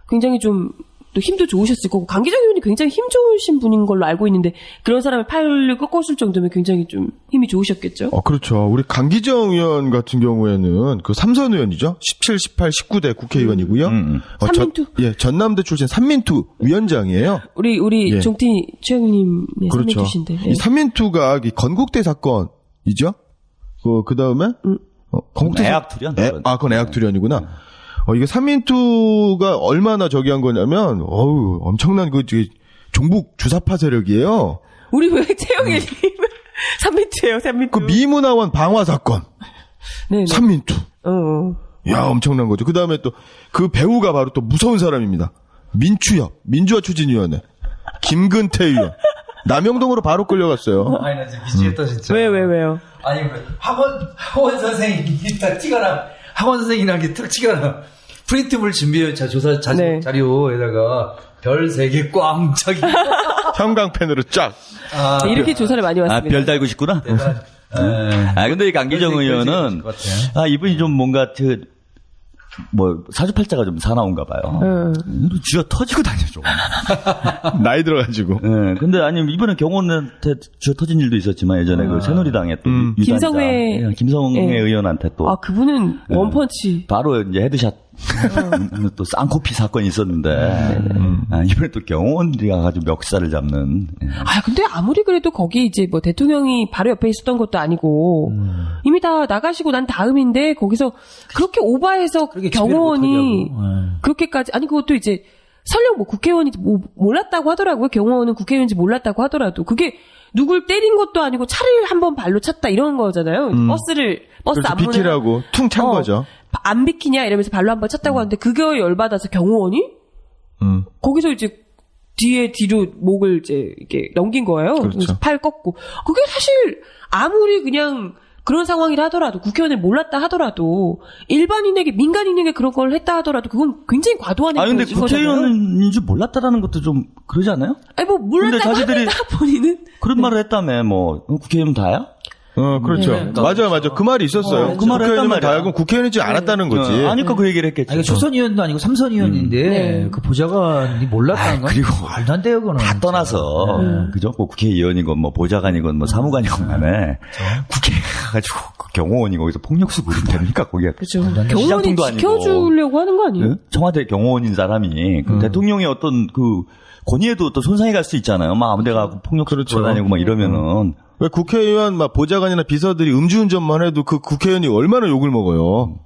굉장히 좀 또 힘도 좋으셨을 거고 강기정 의원이 굉장히 힘 좋으신 분인 걸로 알고 있는데 그런 사람의 팔을 꺾었을 정도면 굉장히 좀 힘이 좋으셨겠죠.
그렇죠. 우리 강기정 의원 같은 경우에는 그 삼선 의원이죠. 17, 18, 19대 국회의원이고요.
삼민투.
전남대 출신 삼민투 위원장이에요.
우리 종티 최영님
그렇죠.
삼민투신데.
이 삼민투가 건국대 사건이죠. 그 다음에 건국대
애학투련.
그건 애학투련이구나. 이게 삼민투가 얼마나 저기한 거냐면, 엄청난 종북 주사파 세력이에요.
우리 왜 최영일 삼민투예요, 삼민투.
그 미문화원 방화 사건.
네.
삼민투. 야, 엄청난 거죠. 그 다음에 또 그 배우가 바로 또 무서운 사람입니다. 민추협, 민주화 추진위원회. 김근태 의원. 남영동으로 바로 끌려갔어요.
아니, 나 진짜 미치겠다, 진짜.
왜요?
아니, 학원 선생님이 딱 찍어라. 학원 선생님이랑 탁 찍어라. 프린트물 준비해, 조사 자료에다가 별 3개 꽝 차기.
형광펜으로 쫙.
이렇게 조사를 많이 왔습니다.
별 달고 싶구나. 근데 이 강기정 의원은, 이분이 좀 뭔가 사주팔자가 좀 사나운가 봐요. 쥐어 터지고 다녀죠.
나이 들어가지고.
네, 근데 이번에 경호원한테 쥐어 터진 일도 있었지만 예전에 그 새누리당에 또
김성회
의원한테 또.
그분은 원펀치.
바로 이제 헤드샷. 또 쌍코피 사건이 있었는데. 이번에 또 경호원들이 가가지고 멱살을 잡는.
근데 아무리 그래도 거기 이제 뭐 대통령이 바로 옆에 있었던 것도 아니고 이미 다 나가시고 난 다음인데 거기서 그렇게 오바해서 경호원이 그렇게까지 그것도 이제 설령 뭐 국회의원인지 몰랐다고 하더라고요. 경호원은 국회의원인지 몰랐다고 하더라도 그게 누굴 때린 것도 아니고 차를 한번 발로 찼다 이런 거잖아요. 버스 앞문을
비키라고 퉁 찬 거죠.
안 비키냐 이러면서 발로 한번 찼다고 하는데 그거에 열받아서 경호원이 거기서 이제 뒤로 목을 이제 이렇게 넘긴 거예요.
그렇죠.
그래서 팔 꺾고 그게 사실 아무리 그냥 그런 상황이라 하더라도 국회의원을 몰랐다 하더라도 일반인에게 민간인에게 그런 걸 했다 하더라도 그건 굉장히 과도한 행동인
근데
거잖아요.
국회의원인 줄 몰랐다라는 것도 좀 그러지 않아요?
몰랐다고 합니다, 본인은.
그런 말을 했다며 국회의원 다야?
그렇죠. 맞아요. 그 말이 있었어요.
그 말을 했단 말이야.
그럼 국회의원이지 않았다는 거지.
아니까 그 얘기를 했겠지.
초선 의원도 아니고 삼선 의원인데 그 보좌관이 몰랐다는 건
그리고
말도 안 돼요, 그거는.
다 떠나서 그죠? 국회의원이건 보좌관이건 사무관이건 간에 국회에 가가지고 경호원이 거기서 폭력수 부리면 됩니까? 거기에.
그렇죠. 경호원이 지켜주려고 하는 거 아니에요?
청와대 경호원인 사람이 대통령의 어떤 권위에도 또 손상이 갈 수 있잖아요. 아무 데가 폭력수로 돌아다니고 이러면은.
왜 국회의원 보좌관이나 비서들이 음주운전만 해도 그 국회의원이 얼마나 욕을 먹어요.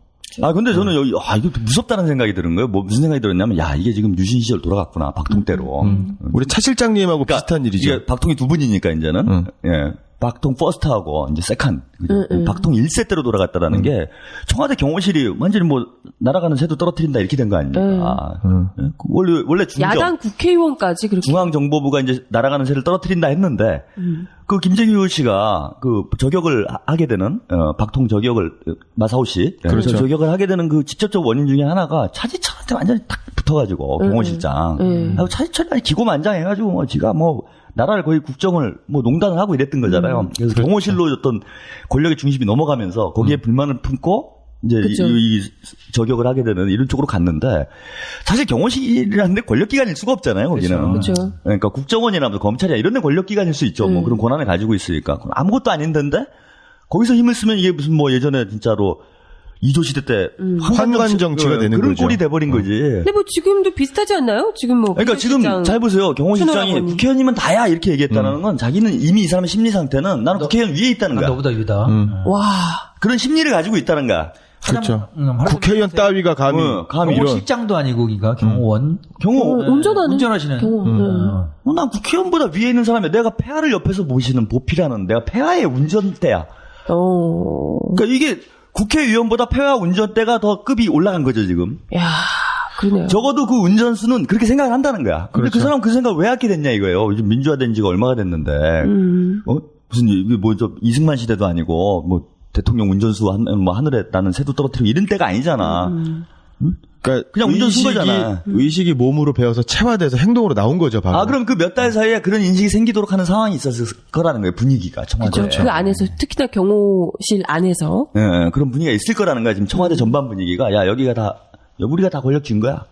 근데 저는 이거 무섭다는 생각이 드는 거예요. 무슨 생각이 들었냐면, 이게 지금 유신 시절 돌아갔구나, 박통 때로.
우리 차 실장님하고 비슷한 일이죠.
이게 박통이 두 분이니까, 이제는. 박통 퍼스트하고, 이제 세컨. 박통 1세 때로 돌아갔다라는 게, 청와대 경호실이 완전히 날아가는 새도 떨어뜨린다, 이렇게 된 거 아닙니까? 원래
야당 국회의원까지 그렇게.
중앙정보부가 이제 날아가는 새를 떨어뜨린다 했는데, 그 김재규 씨가 저격을 하게 되는, 박통 저격을, 마사오 씨.
그렇죠.
저격을 하게 되는 그 직접적 원인 중에 하나가 차지철한테 완전히 딱 붙어가지고, 경호실장. 차지철이 기고만장해가지고, 지가 나라를 거의 국정을 농단을 하고 이랬던 거잖아요. 그래서 경호실로 어떤 권력의 중심이 넘어가면서 거기에 불만을 품고 이제 이 저격을 하게 되는 이런 쪽으로 갔는데 사실 경호실이라는 데 권력기관일 수가 없잖아요. 거기는.
그렇죠.
그러니까 국정원이나 검찰이나 이런 데 권력기관일 수 있죠. 그런 권한을 가지고 있으니까. 아무것도 아닌데 거기서 힘을 쓰면 이게 무슨 예전에 진짜로 이조시대 때
환관 정치가 되는
그런
거죠.
꼴이 돼버린 거지.
근데 지금도 비슷하지 않나요? 지금
그러니까 지금 잘 보세요. 경호실장이 국회의원이면 다야 이렇게 얘기했다는 건 자기는 이미 이 사람의 심리 상태는 나는 국회의원 위에 있다는 거야.
너보다 위다.
와.
그런 심리를 가지고 있다는 거야.
그렇죠. 국회의원 따위가 감히
경호 실장도 아니고 그러니까 경호원. 운전하시는
난 국회의원보다 위에 있는 사람이야. 내가 폐하를 옆에서 모시는 보필하는 내가 폐하의 운전대야. 그러니까 이게 국회의원보다 폐하 운전대가 더 급이 올라간 거죠 지금.
야, 그러네요.
적어도 그 운전수는 그렇게 생각을 한다는 거야. 근데
그렇죠.
그 사람 그 생각 왜 하게 됐냐 이거예요. 요즘 민주화된 지가 얼마가 됐는데. 무슨 이게 이승만 시대도 아니고 뭐 대통령 운전수 하늘에 나는 새도 떨어뜨리고 이런 때가 아니잖아.
그러니까
그냥 운전수인 거잖아.
의식이 몸으로 배워서 체화돼서 행동으로 나온 거죠. 바로.
그럼 그 몇 달 사이에 그런 인식이 생기도록 하는 상황이 있었을 거라는 거예요. 분위기가 청와대.
그렇죠. 그 안에서 특히나 경호실 안에서
그런 분위기가 있을 거라는 거야. 지금 청와대 전반 분위기가 야 여기가 다 우리가 다 권력 쥔 거야.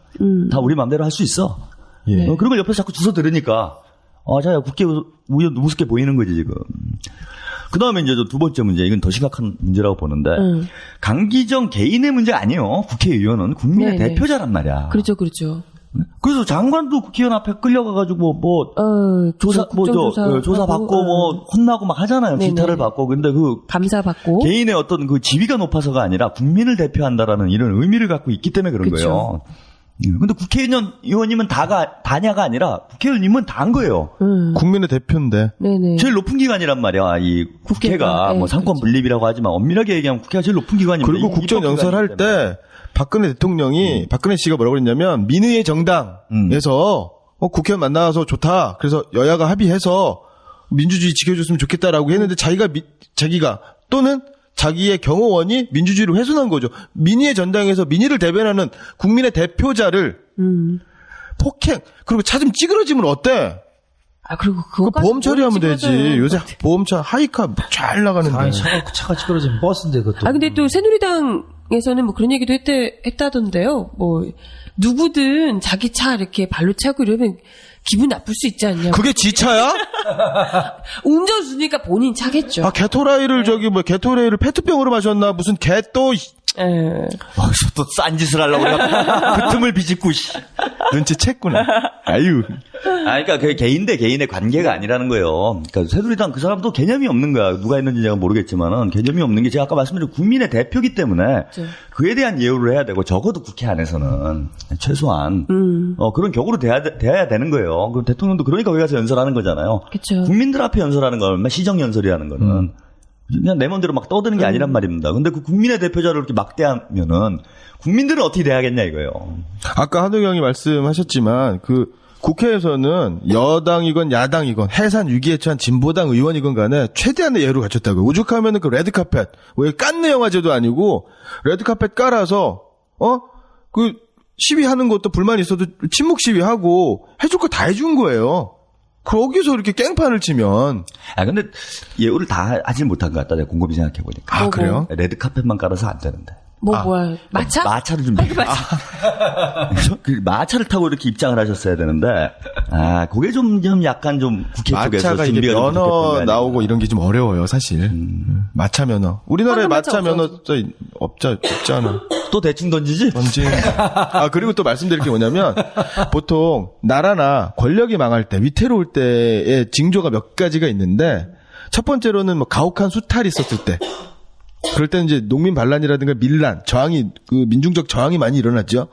다 우리 마음대로 할 수 있어.
예.
그런 걸 옆에서 자꾸 주워 들으니까 자 국회의원 우습게 보이는 거지 지금. 그 다음에 이제 두 번째 문제, 이건 더 심각한 문제라고 보는데, 강기정 개인의 문제가 아니에요. 국회의원은 국민의
네네.
대표자란 말이야.
그렇죠.
그래서 장관도 국회의원 앞에 끌려가가지고 조사 받고 혼나고 막 하잖아요.
네네.
기타를 받고. 근데
감사 받고
개인의 어떤 그 지위가 높아서가 아니라 국민을 대표한다라는 이런 의미를 갖고 있기 때문에 그런
그쵸.
거예요. 근데 국회의원님은 다냐가 아니라 국회의원님은 다인 거예요.
국민의 대표인데.
네네.
제일 높은 기관이란 말이야. 이 국회가
네,
뭐 상권 분립이라고 하지만 엄밀하게 얘기하면 국회가 제일 높은 기관입니다.
그리고 국정연설할 때 박근혜 대통령이 박근혜 씨가 뭐라고 그랬냐면 민의의 정당에서 국회의원 만나서 좋다. 그래서 여야가 합의해서 민주주의 지켜줬으면 좋겠다라고 했는데 자기가 또는 자기의 경호원이 민주주의를 훼손한 거죠. 민의의 전당에서 민의를 대변하는 국민의 대표자를 폭행 그리고 차 좀 찌그러지면 어때?
그리고
그거 보험 처리하면 되지. 요새 보험차 하이카 잘 나가는데.
차가 찌그러지면 버스인데 그것도.
근데 또 새누리당에서는 뭐 그런 얘기도 했다던데요. 뭐 누구든 자기 차 이렇게 발로 차고 이러면 기분 나쁠 수 있지 않냐.
그게 지 차야?
운전수니까 본인 차겠죠.
게토라이를 게토레이를 페트병으로 마셨나 무슨 또
또 싼 짓을 하려고 그 틈을 비집고
눈치챘구나. 아유.
그러니까 그게 개인 대 개인의 관계가 아니라는 거예요. 그러니까 새누리당 그 사람도 개념이 없는 거야. 누가 했는지 제가 모르겠지만은 개념이 없는 게 제가 아까 말씀드린 국민의 대표기 때문에 그에 대한 예우를 해야 되고 적어도 국회 안에서는 최소한 그런 격으로 대해야 되는 거예요. 그 대통령도 그러니까 거기 가서 연설하는 거잖아요.
그쵸.
국민들 앞에 연설하는 건 얼마나 시정 연설이라는 거는 그냥 내 맘대로 막 떠드는 게 아니란 말입니다. 근데 그 국민의 대표자를 이렇게 막대하면은 국민들은 어떻게 대하겠냐 이거예요.
아까 한우경이 말씀하셨지만 그 국회에서는 여당이건 야당이건 해산 위기에 처한 진보당 의원이건 간에 최대한의 예우를 갖췄다고요. 오죽하면은 그 레드카펫, 왜 깐느 영화제도 아니고 레드카펫 깔아서 그 시위하는 것도 불만이 있어도 침묵 시위하고 해줄 거 다 해준 거예요. 거기서 이렇게 깽판을 치면.
근데 예우를 다 하질 못한 것 같다. 내가 곰곰이 생각해보니까.
그래요?
레드카펫만 깔아서 안 되는데.
뭐야? 마차?
마차를 좀. 그 마차를 타고 이렇게 입장을 하셨어야 되는데. 그게 좀 약간 좀 국회 쪽에서
마차가 이게 면허 나오고 이런 게 좀 어려워요, 사실. 마차 면허. 우리나라에 마차 면허 없잖아.
또 대충 던지지?
그리고 또 말씀드릴 게 뭐냐면, 보통 나라나 권력이 망할 때, 위태로울 때의 징조가 몇 가지가 있는데, 첫 번째로는 뭐 가혹한 수탈이 있었을 때, 그럴 때는 이제 농민 반란이라든가 밀란, 저항이, 그 민중적 저항이 많이 일어났죠.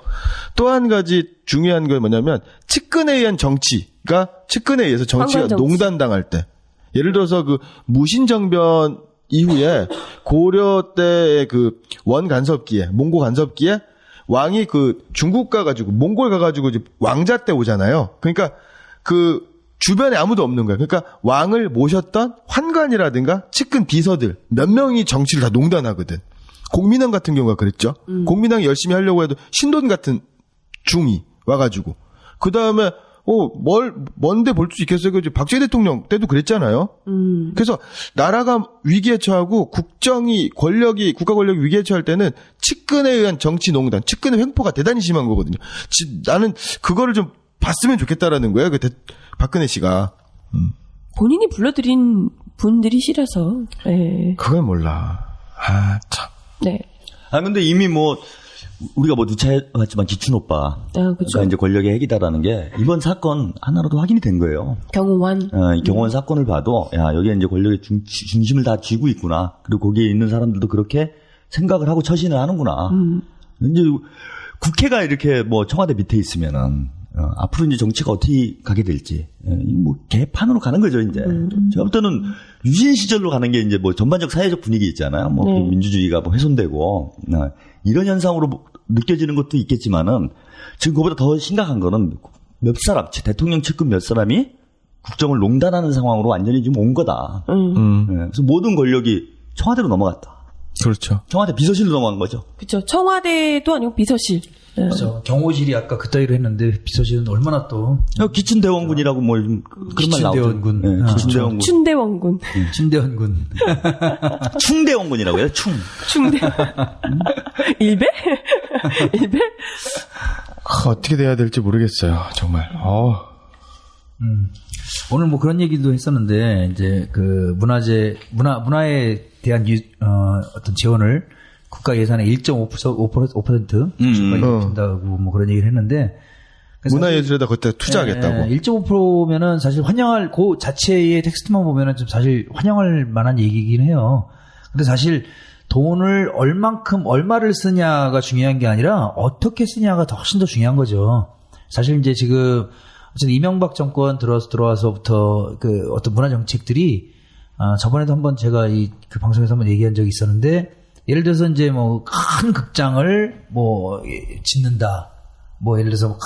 또 한 가지 중요한 게 뭐냐면, 측근에 의한 정치가, 측근에 의해서 정치가 농단당할 때, 예를 들어서 그 무신정변 이후에 고려 때의 그 원 간섭기에, 몽고 간섭기에 왕이 그 중국 가가지고, 몽골 가가지고 이제 왕자 때 오잖아요. 그러니까 그 주변에 아무도 없는 거야. 그러니까 왕을 모셨던 환관이라든가 측근 비서들 몇 명이 정치를 다 농단하거든. 공민왕 같은 경우가 그랬죠. 공민왕이 열심히 하려고 해도 신돈 같은 중이 와가지고 그 다음에 뭔데 볼 수 있겠어요? 그 박정희 대통령 때도 그랬잖아요. 그래서 나라가 위기에 처하고 국가 권력이 위기에 처할 때는 측근에 의한 정치 농단, 측근의 횡포가 대단히 심한 거거든요. 나는 그거를 좀 봤으면 좋겠다라는 거예요. 박근혜 씨가.
본인이 불러들인 분들이 싫어서. 네.
그걸 몰라. 참.
네.
근데 이미 우리가 누차 해왔지만 기춘 오빠. 그러니까 이제 권력의 핵이다라는 게 이번 사건 하나로도 확인이 된 거예요.
경호원.
이 경호원 사건을 봐도, 여기에 이제 권력의 중심을 다 쥐고 있구나. 그리고 거기에 있는 사람들도 그렇게 생각을 하고 처신을 하는구나. 이제 국회가 이렇게 뭐 청와대 밑에 있으면은 앞으로 이제 정치가 어떻게 가게 될지 뭐 개판으로 가는 거죠 이제. 제가 볼 때는 유신 시절로 가는 게 이제 뭐 전반적 사회적 분위기 있잖아요. 뭐
네.
민주주의가 뭐 훼손되고 이런 현상으로 느껴지는 것도 있겠지만은 지금 그보다 더 심각한 거는 몇 사람, 대통령 측근 몇 사람이 국정을 농단하는 상황으로 완전히 지금 온 거다. 그래서 모든 권력이 청와대로 넘어갔다.
그렇죠.
청와대 비서실로 넘어간 거죠.
그렇죠. 청와대도 아니고 비서실.
그렇죠. 경호실이 아까 그따위로 했는데 비서실은 얼마나 또
기춘대원군이라고 뭐 그런 말 나오죠.
기춘대원군.
네, 기춘대원군.
춘대원군.
춘대원군.
충대원군이라고 해요. 충.
충대. 일배? 일배?
어떻게 돼야 될지 모르겠어요. 정말.
오늘 뭐 그런 얘기도 했었는데 이제 그 문화에 대한 어떤 지원을 국가 예산의 1.5% 준다고 뭐 그런 얘기를 했는데
문화예술에다 그때 투자하겠다고.
1.5%면은 사실 환영할 그 자체의 텍스트만 보면은 좀 사실 환영할 만한 얘기긴 해요. 근데 사실 돈을 얼마를 쓰냐가 중요한 게 아니라 어떻게 쓰냐가 훨씬 더 중요한 거죠. 사실 이제 지금 이명박 정권 들어와서부터 그 어떤 문화 정책들이 저번에도 한번 제가 그 방송에서 한번 얘기한 적이 있었는데 예를 들어서 이제 뭐 큰 극장을 뭐 짓는다. 뭐 예를 들어서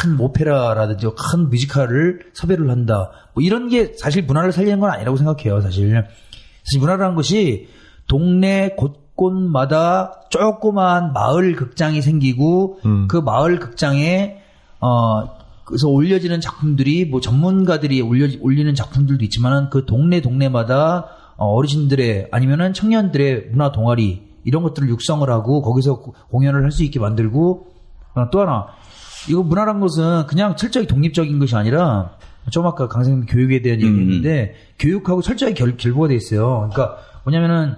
큰 오페라라든지 큰 뮤지컬을 섭외를 한다. 뭐 이런 게 사실 문화를 살리는 건 아니라고 생각해요. 사실 문화라는 것이 동네 곳곳마다 조그만 마을 극장이 생기고 그 마을 극장에 그래서 올려지는 작품들이 뭐 전문가들이 올리는 작품들도 있지만은 그 동네마다 어르신들의 아니면은 청년들의 문화 동아리 이런 것들을 육성을 하고 거기서 공연을 할 수 있게 만들고 또 하나 이거 문화란 것은 그냥 철저히 독립적인 것이 아니라 좀 아까 강 선생님 교육에 대한 얘기했는데 교육하고 철저히 결부가 돼 있어요. 그러니까 뭐냐면은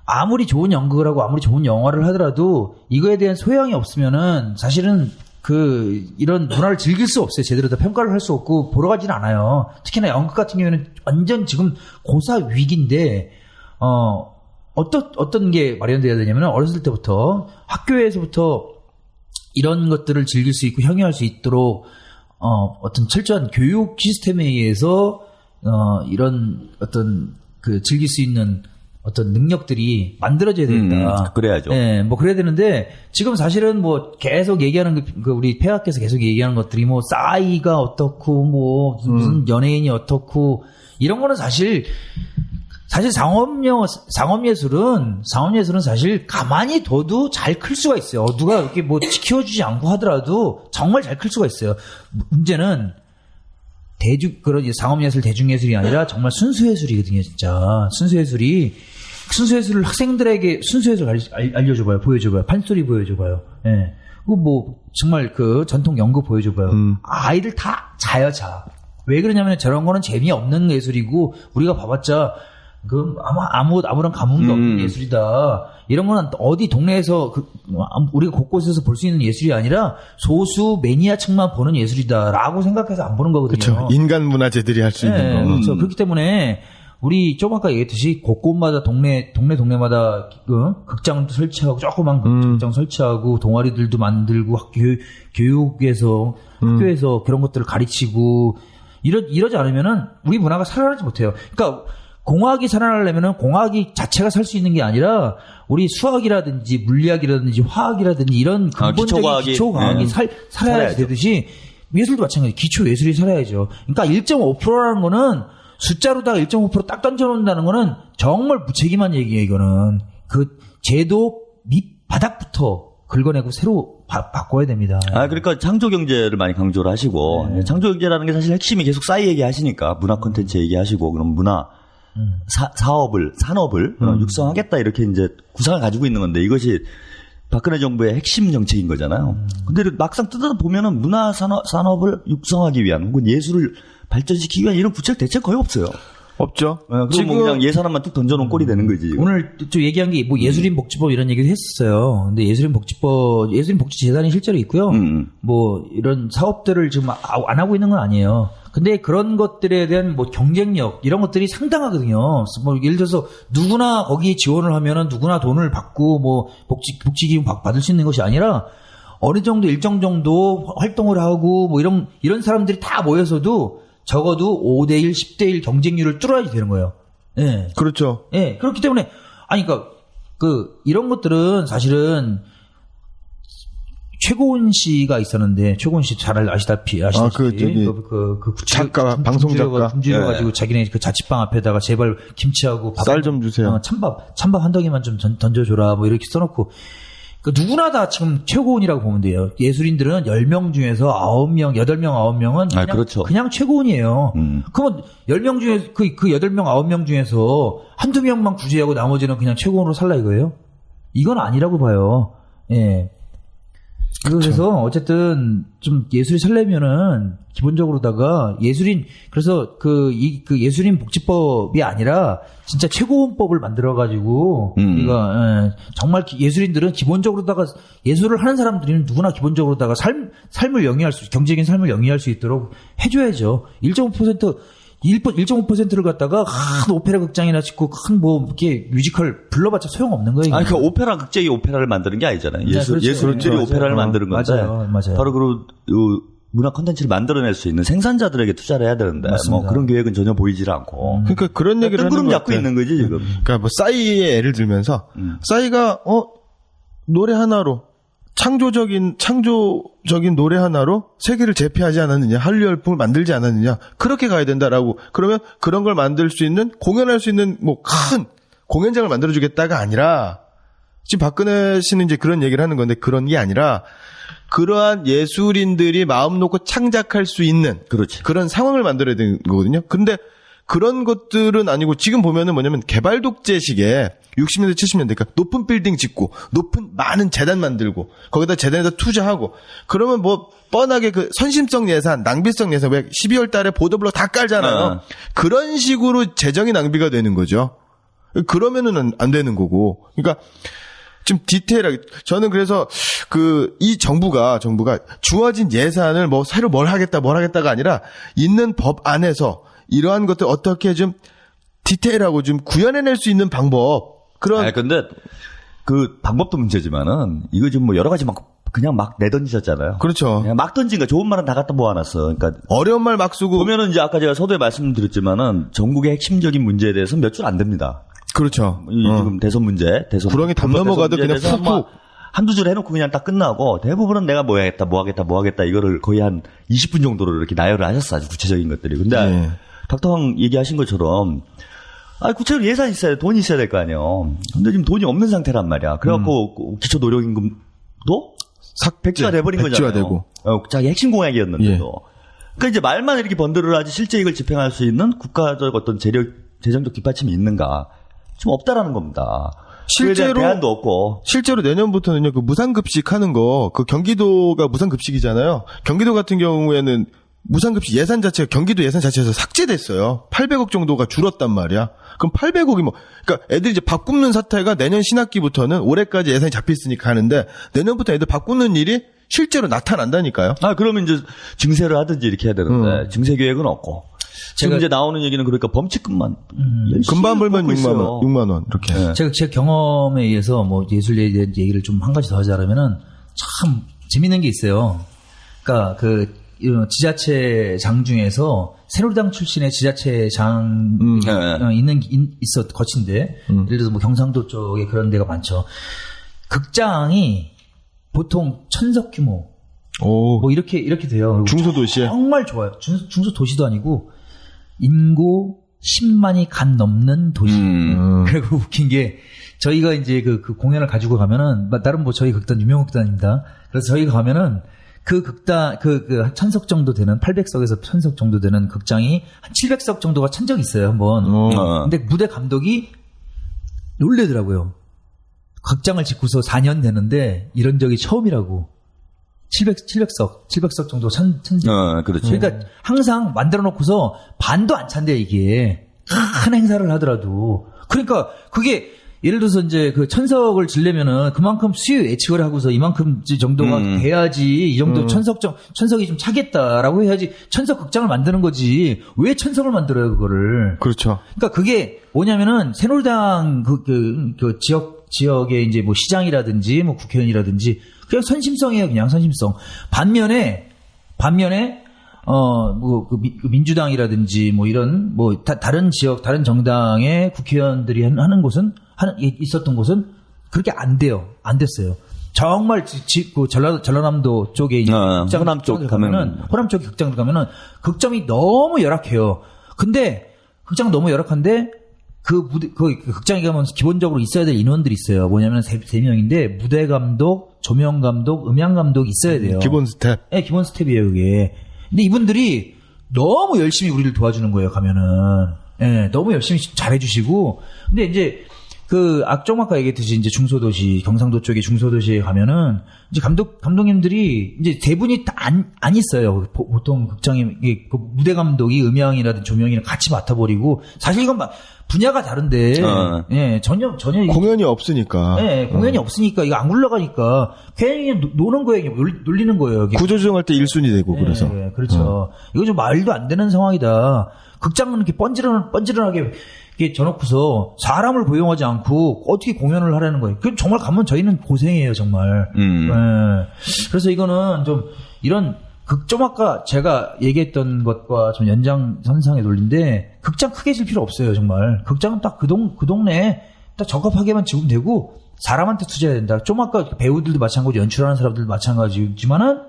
아무리 좋은 연극을 하고 아무리 좋은 영화를 하더라도 이거에 대한 소양이 없으면은 사실은 이런 문화를 즐길 수 없어요. 제대로 다 평가를 할 수 없고 보러 가지는 않아요. 특히나 연극 같은 경우에는 완전 지금 고사 위기인데, 어떤 게 마련돼야 되냐면 어렸을 때부터 학교에서부터 이런 것들을 즐길 수 있고 향유할 수 있도록, 어떤 철저한 교육 시스템에 의해서, 이런 어떤 즐길 수 있는 어떤 능력들이 만들어져야 된다.
그래야죠.
네, 뭐 그래야 되는데 지금 사실은 뭐 계속 얘기하는 우리 폐학께서 계속 얘기하는 것들이 뭐 싸이가 어떻고 뭐 무슨 연예인이 어떻고 이런 거는 사실 상업예술은 사실 가만히 둬도 잘 클 수가 있어요. 누가 이렇게 뭐 지켜주지 않고 하더라도 정말 잘 클 수가 있어요. 문제는 그런 상업예술, 대중예술이 아니라 정말 순수예술이거든요, 진짜. 순수예술을 학생들에게 순수예술 알려줘봐요, 보여줘봐요. 판소리 보여줘봐요. 예. 뭐, 정말 전통 연극 보여줘봐요. 아이들 다 자요, 자. 왜 그러냐면 저런 거는 재미없는 예술이고, 우리가 봐봤자, 아무런 감흥도 없는 예술이다. 이런 거는 어디 동네에서 우리가 곳곳에서 볼 수 있는 예술이 아니라 소수 매니아층만 보는 예술이다라고 생각해서 안 보는 거거든요.
그렇죠. 인간 문화재들이 할 수 있는 거.
그렇죠. 그렇기 때문에 우리 좀 아까 얘기했듯이 곳곳마다 동네마다 극장도 설치하고 조그만 극장 설치하고 동아리들도 만들고 교육에서 학교에서 그런 것들을 가르치고 이러지 않으면은 우리 문화가 살아나지 못해요. 그러니까 공학이 살아나려면은 공학이 자체가 살 수 있는 게 아니라 우리 수학이라든지 물리학이라든지 화학이라든지 이런 근본적인 기초과학이 살아야지 되듯이 예술도 마찬가지. 기초예술이 살아야죠. 그러니까 1.5%라는 거는 숫자로다가 1.5% 딱 던져놓는다는 거는 정말 무책임한 얘기예요. 이거는 제도 밑바닥부터 긁어내고 새로 바꿔야 됩니다.
그러니까 창조경제를 많이 강조를 하시고 창조경제라는 게 사실 핵심이 계속 싸이 얘기하시니까 문화 콘텐츠 얘기하시고 그럼 문화 산업을 육성하겠다 이렇게 이제 구상을 가지고 있는 건데 이것이 박근혜 정부의 핵심 정책인 거잖아요. 근데 막상 뜯어보면은 문화 산업을 육성하기 위한 혹은 예술을 발전시키기 위한 이런 구체적 대책 거의 없어요.
없죠.
그리고 뭐 그냥 예산안만 뚝 던져놓은 꼴이 되는 거지.
오늘 좀 얘기한 게 뭐 예술인 복지법 이런 얘기도 했었어요. 근데 예술인 복지재단이 실제로 있고요. 뭐 이런 사업들을 지금 안 하고 있는 건 아니에요. 근데 그런 것들에 대한 뭐 경쟁력 이런 것들이 상당하거든요. 뭐 예를 들어서 누구나 거기에 지원을 하면은 누구나 돈을 받고 뭐 복지기금 받을 수 있는 것이 아니라 어느 정도 일정 정도 활동을 하고 뭐 이런 사람들이 다 모여서도 적어도 5대1, 10대1 경쟁률을 뚫어야지 되는 거예요. 예.
그렇죠.
예. 그렇기 때문에 그러니까 이런 것들은 사실은 최고은 씨가 있었는데 최고은 씨 잘 아시다시피
작가 방송 작가
굶주려가지고 자기네 그 자취방 앞에다가 제발 김치하고
쌀 좀 주세요.
찬밥 한 덩이만 좀 던져줘라 뭐 이렇게 써놓고 누구나 다 지금 최고은이라고 보면 돼요. 예술인들은 10명 중에서 9명, 8명, 9명은
그렇죠.
그냥 최고은이에요. 그러면 10명 중에 그 8명, 9명 중에서 한두 명만 구제하고 나머지는 그냥 최고은으로 살라 이거예요? 이건 아니라고 봐요. 예. 그래서 어쨌든 좀 예술이 살려면은 기본적으로다가 그래서 그 예술인 복지법이 아니라 진짜 최고원법을 만들어가지고 우리가 정말 예술인들은 기본적으로다가 예술을 하는 사람들은 누구나 기본적으로다가 삶을 영위할 경제적인 삶을 영위할 수 있도록 해줘야죠. 1.5%를 갖다가 큰 오페라 극장이나 짓고 큰 뭐 이렇게 뮤지컬 불러봤자 소용없는 거예요.
그 오페라 극장이 오페라를 만드는 게 아니잖아요. 예술인들이 오페라를 만드는 건데.
맞아요.
바로 문화 콘텐츠를 만들어낼 수 있는 생산자들에게 투자를 해야 되는데 뭐 그런 계획은 전혀 보이질 않고.
그러니까 그런 얘기를 하는
뜬구름 잡고 있는 거지 지금.
그러니까 뭐 싸이의 예를 들면서 싸이가 노래 하나로 창조적인 노래 하나로 세계를 제패하지 않았느냐, 한류 열풍을 만들지 않았느냐, 그렇게 가야 된다라고. 그러면 그런 걸 만들 수 있는, 공연할 수 있는 뭐 큰 공연장을 만들어주겠다가 아니라, 지금 박근혜 씨는 이제 그런 얘기를 하는 건데 그런 게 아니라, 그러한 예술인들이 마음 놓고 창작할 수 있는 그런 상황을 만들어야 되는 거거든요. 근데 그런 것들은 아니고 지금 보면은 뭐냐면 개발 독재식의 60년대 70년대 그러니까 높은 빌딩 짓고 많은 재단 만들고 거기다 재단에다 투자하고 그러면 뭐 뻔하게 그 선심성 예산, 낭비성 예산 왜 12월 달에 보도블록 다 깔잖아요. 그런 식으로 재정이 낭비가 되는 거죠. 그러면은 안 되는 거고. 그러니까 좀 디테일하게 저는 그래서 이 정부가 주어진 예산을 뭐 새로 뭘 하겠다가 아니라 있는 법 안에서 이러한 것들 어떻게 좀 디테일하고 좀 구현해낼 수 있는 방법
근데 그 방법도 문제지만은 이거 지금 뭐 여러 가지 그냥 막 내던지셨잖아요.
그렇죠.
그냥 막 던진 거 좋은 말은 다 갖다 모아놨어. 그러니까
어려운 말 막 쓰고
보면은 이제 아까 제가 서두에 말씀드렸지만은 전국의 핵심적인 문제에 대해서 몇 줄 안 됩니다.
그렇죠.
지금 대선 문제,
구렁이 담 넘어가도 그냥 푹푹
한두 줄 해놓고 그냥 딱 끝나고 대부분은 내가 뭐 하겠다 이거를 거의 한 20분 정도로 이렇게 나열을 하셨어. 아주 구체적인 것들이. 근데 닥터왕 얘기하신 것처럼 구체적으로 예산이 있어야 돼. 돈이 있어야 될 거 아니에요. 근데 지금 돈이 없는 상태란 말이야. 그래갖고 기초 노령임금도 백지화 돼버린 거잖아요.
되고.
자기 핵심 공약이었는데도. 그러니까 이제 말만 이렇게 번들을 하지 실제 이걸 집행할 수 있는 국가적 어떤 재정적 뒷받침이 있는가? 좀 없다라는 겁니다. 실제로 대안도 없고.
실제로 내년부터는요, 그 무상급식 하는 거, 그 경기도가 무상급식이잖아요. 경기도 같은 경우에는 무상급식 예산 자체가 경기도 예산 자체에서 삭제됐어요. 800억 정도가 줄었단 말이야. 그럼 800억이 그러니까 애들이 이제 밥 굶는 사태가 내년 신학기부터는 올해까지 예산이 잡혀있으니까 하는데 내년부터 애들 밥 굶는 일이 실제로 나타난다니까요.
그러면 이제 증세를 하든지 이렇게 해야 되는데 증세 계획은 없고. 지금 이제 나오는 얘기는 그러니까 범칙금만
금방 벌면 6만 원 이렇게.
제 경험에 의해서 뭐 예술에 대한 얘기를 좀 한 가지 더 하자면은 참 재밌는 게 있어요. 그러니까 지자체장 중에서 새누리당 출신의 지자체장 거친데 예를 들어서 뭐 경상도 쪽에 그런 데가 많죠. 극장이 보통 1000석 규모. 뭐 이렇게 돼요.
중소도시에
정말 좋아요. 중소도시도 아니고 인구 10만이 간 넘는 도시. 그리고 웃긴 게 저희가 이제 그 공연을 가지고 가면은 나름 뭐 저희 극단 유명 극단입니다. 그래서 저희가 가면은 그 극단 그 1000석 정도 되는 800석에서 1000석 정도 되는 극장이 한 700석 정도가 찬 적이 있어요 한번. 근데 무대 감독이 놀래더라고요. 극장을 짓고서 4년 되는데 이런 적이 처음이라고. 700석 정도 찬.
그렇죠.
그러니까 항상 만들어 놓고서 반도 안 찬대요, 이게. 큰 행사를 하더라도 그러니까 그게 예를 들어서 이제 그 천석을 지려면은 그만큼 수요 예측을 하고서 이만큼 정도가 돼야지 이 정도 천석이 좀 차겠다라고 해야지 천석 극장을 만드는 거지 왜 천석을 만들어요 그거를.
그렇죠.
그러니까 그게 뭐냐면은 새누리당 그 지역의 이제 뭐 시장이라든지 뭐 국회의원이라든지 그냥 선심성이에요 그냥 선심성. 반면에 민주당이라든지 뭐 이런 뭐 다른 지역 다른 정당의 국회의원들이 하는 곳은 있었던 곳은 그렇게 안 됐어요. 정말 그 전라남도 쪽에
호남 쪽 가면은
호남 쪽 극장 가면은 극점이 너무 열악해요. 근데 극장 너무 열악한데 그 극장에 가면 기본적으로 있어야 될 인원들이 있어요. 뭐냐면 세 명인데 무대 감독, 조명 감독, 음향 감독이 있어야 돼요.
기본 스텝.
네, 기본 스텝이에요, 그게. 근데 이분들이 너무 열심히 우리를 도와주는 거예요, 가면은. 예, 너무 열심히 잘해주시고. 근데 이제 좀 아까 얘기했듯이 이제 중소도시, 경상도 쪽의 중소도시에 가면은 이제 감독님들이 이제 세 분이 다 안 있어요. 보통 극장에 그 무대 감독이 음향이라든지 조명이랑 같이 맡아버리고 사실 이건 분야가 다른데, 예, 전혀
공연이 없으니까.
예, 공연이 없으니까 이거 안 굴러가니까 괜히 노는 거예요, 놀리는 거예요.
구조조정할 때 1순위 되고
예,
그래서.
예, 그렇죠. 이거 좀 말도 안 되는 상황이다. 극장은 이렇게 번지런하게 이렇게 져놓고서 사람을 고용하지 않고 어떻게 공연을 하라는 거예요. 그 정말 가면 저희는 고생이에요, 정말. 예. 그래서 이거는 좀 이런 좀 아까 제가 얘기했던 것과 좀 연장선상의 논리인데 극장 크게 질 필요 없어요, 정말. 극장은 딱 그 동네에 딱 적합하게만 지으면 되고 사람한테 투자해야 된다. 좀 아까 배우들도 마찬가지고 연출하는 사람들도 마찬가지지만은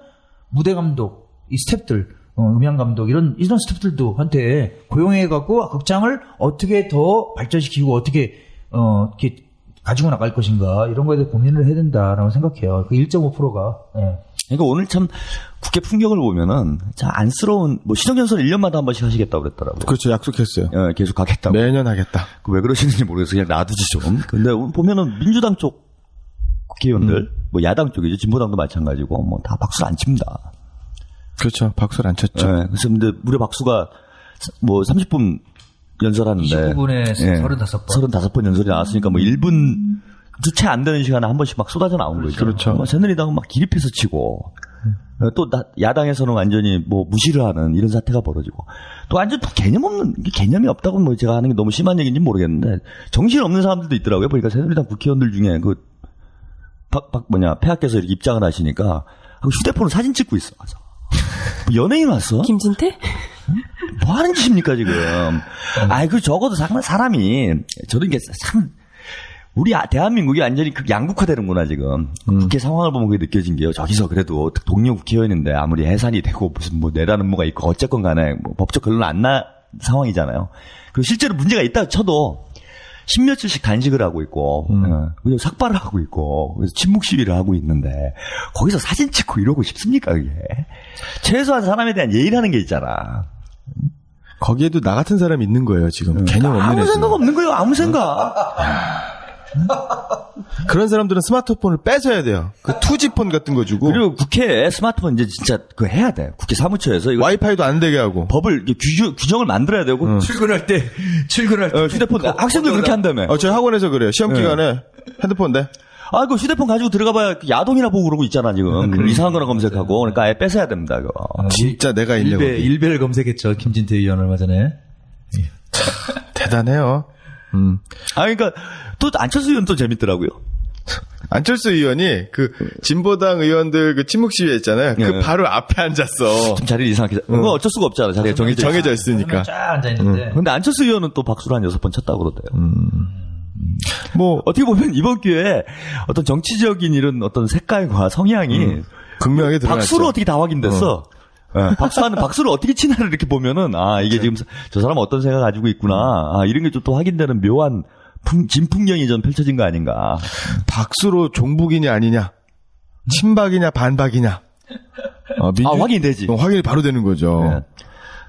무대 감독, 이 스태프들, 음향 감독 이런 스태프들도 한테 고용해갖고 극장을 어떻게 더 발전시키고 어떻게 이렇게 가지고 나갈 것인가 이런 거에 대해 고민을 해야 된다라고 생각해요. 그 1.5%가. 예.
그러니까 오늘 참 국회 풍경을 보면은 참 안쓰러운 뭐 시정연설 1년마다 한 번씩 하시겠다고 그랬더라고요.
그렇죠. 약속했어요.
예, 계속 하겠다고.
매년 하겠다.
왜 그러시는지 모르겠어요. 그냥 놔두지 좀. 근데 보면은 민주당 쪽 국회의원들, 뭐 야당 쪽이죠. 진보당도 마찬가지고 뭐 다 박수를 안 칩니다.
그렇죠. 박수를 안 쳤죠.
예, 그래서 근데 무려 박수가 뭐 30분 연설하는데
29분에 35번.
35번 연설이 나왔으니까 뭐 1분 채 안 되는 시간에 한 번씩 막 쏟아져 나온 거죠.
그렇죠.
뭐 새누리당은 막 기립해서 치고 또 야당에서는 완전히 뭐 무시를 하는 이런 사태가 벌어지고 또 완전 개념이 없다고 뭐 제가 하는 게 너무 심한 얘기인지 모르겠는데 정신 없는 사람들도 있더라고요. 보니까 새누리당 국회의원들 중에 폐하께서 이렇게 입장을 하시니까 휴대폰으로 사진 찍고 있어. 연예인 왔어?
김진태?
뭐 하는 짓입니까, 지금? 적어도 사람이, 저런 게 참, 우리 대한민국이 완전히 양국화되는구나, 지금. 국회 상황을 보면 그게 느껴진 게요. 저기서 그래도 동료 국회의원인데 아무리 해산이 되고 무슨 뭐 내라는 뭐가 있고 어쨌건 간에 뭐 법적 결론 안 나 상황이잖아요. 그리고 실제로 문제가 있다 쳐도, 십몇일씩 단식을 하고 있고, 삭발을 하고 있고, 그래서 침묵 시위를 하고 있는데, 거기서 사진 찍고 이러고 싶습니까, 그게? 최소한 사람에 대한 예의라는 게 있잖아.
거기에도 나 같은 사람이 있는 거예요, 지금. 개념 없는
아무 생각 없는 거예요, 아무 생각.
그런 사람들은 스마트폰을 뺏어야 돼요. 그 투지폰 같은 거 주고.
그리고 국회에 스마트폰 이제 진짜 그거 해야 돼. 국회 사무처에서 이거
와이파이도 안 되게 하고.
법을 규정을 만들어야 되고.
출근할 때
휴대폰 학생들 그렇게 한다며.
저희 학원에서 그래요. 시험 기간에 핸드폰 돼.
그 휴대폰 가지고 들어가봐야 야동이나 보고 그러고 있잖아, 지금. 이상한 거나 검색하고. 그러니까 아예 뺏어야 됩니다, 이거.
진짜 내가 있냐고.
일배를 검색했죠, 김진태 의원 얼마 전에.
대단해요.
그러니까 또 안철수 의원 또 재밌더라고요.
안철수 의원이 진보당 의원들 침묵 시위에 있잖아요. 그 바로 앞에 앉았어.
좀 자리를 이상하게. 그거 어쩔 수가 없잖아. 자리가
정해져 있으니까.
쫙 앉아있는데.
근데 안철수 의원은 또 박수를 한 6번 쳤다고 그러대요.
뭐,
어떻게 보면 이번 기회에 어떤 정치적인 이런 어떤 색깔과 성향이
극명하게 드러났죠.
박수로 어떻게 다 확인됐어. 박수를 어떻게 치나를 이렇게 보면은, 이게 지금 저 사람은 어떤 생각 가지고 있구나. 이런 게 좀 또 확인되는 묘한 진풍경이 좀 펼쳐진 거 아닌가.
박수로 종북이냐 아니냐, 친박이냐 반박이냐.
확인되지.
확인이 바로 되는 거죠.
네.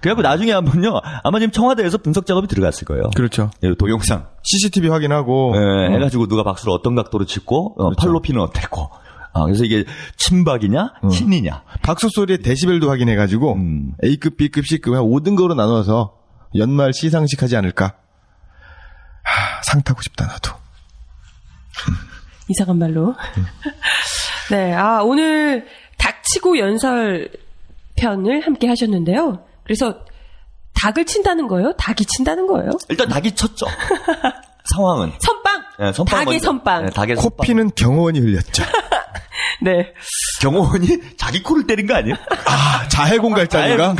그래갖고 나중에 한번요, 아마 지금 청와대에서 분석 작업이 들어갔을 거예요.
그렇죠.
동영상.
CCTV 확인하고.
네, 해가지고 누가 박수를 어떤 각도로 쳤고,
그렇죠.
팔 높이는 어땠고. 그래서 이게 친박이냐, 친이냐.
박수 소리의 데시벨도 확인해가지고, A급, B급, C급, 한 5등급으로 나눠서 연말 시상식 하지 않을까. 상 타고 싶다 나도.
이상한 말로. 네, 오늘 닥치고 연설 편을 함께 하셨는데요. 그래서 닭을 친다는 거예요? 닭이 친다는 거예요?
일단 닭이 쳤죠. 상황은.
선빵?
네, 선빵
닭의
먼저.
선빵.
네, 닭의
코피는 경호원이 흘렸죠.
네.
경호원이 자기 코를 때린 거 아니에요?
자해공갈장인가?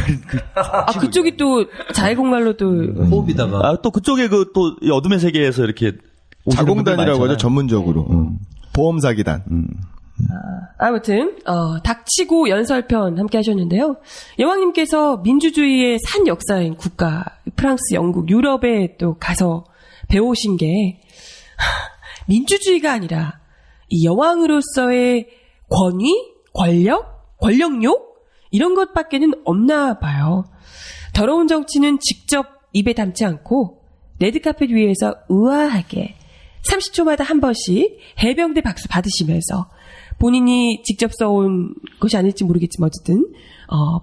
그쪽이 또 자해공갈로 또
호흡이다가.
또 그쪽에 또 어둠의 세계에서 이렇게
자공단이라고 하죠, 전문적으로. 보험사기단.
아무튼 닥치고 연설편 함께 하셨는데요. 여왕님께서 민주주의의 산 역사인 국가 프랑스, 영국, 유럽에 또 가서 배우신 게 민주주의가 아니라 이 여왕으로서의 권위, 권력욕 이런 것밖에는 없나 봐요. 더러운 정치는 직접 입에 담지 않고 레드카펫 위에서 우아하게 30초마다 한 번씩 해병대 박수 받으시면서 본인이 직접 써온 것이 아닐지 모르겠지만 어쨌든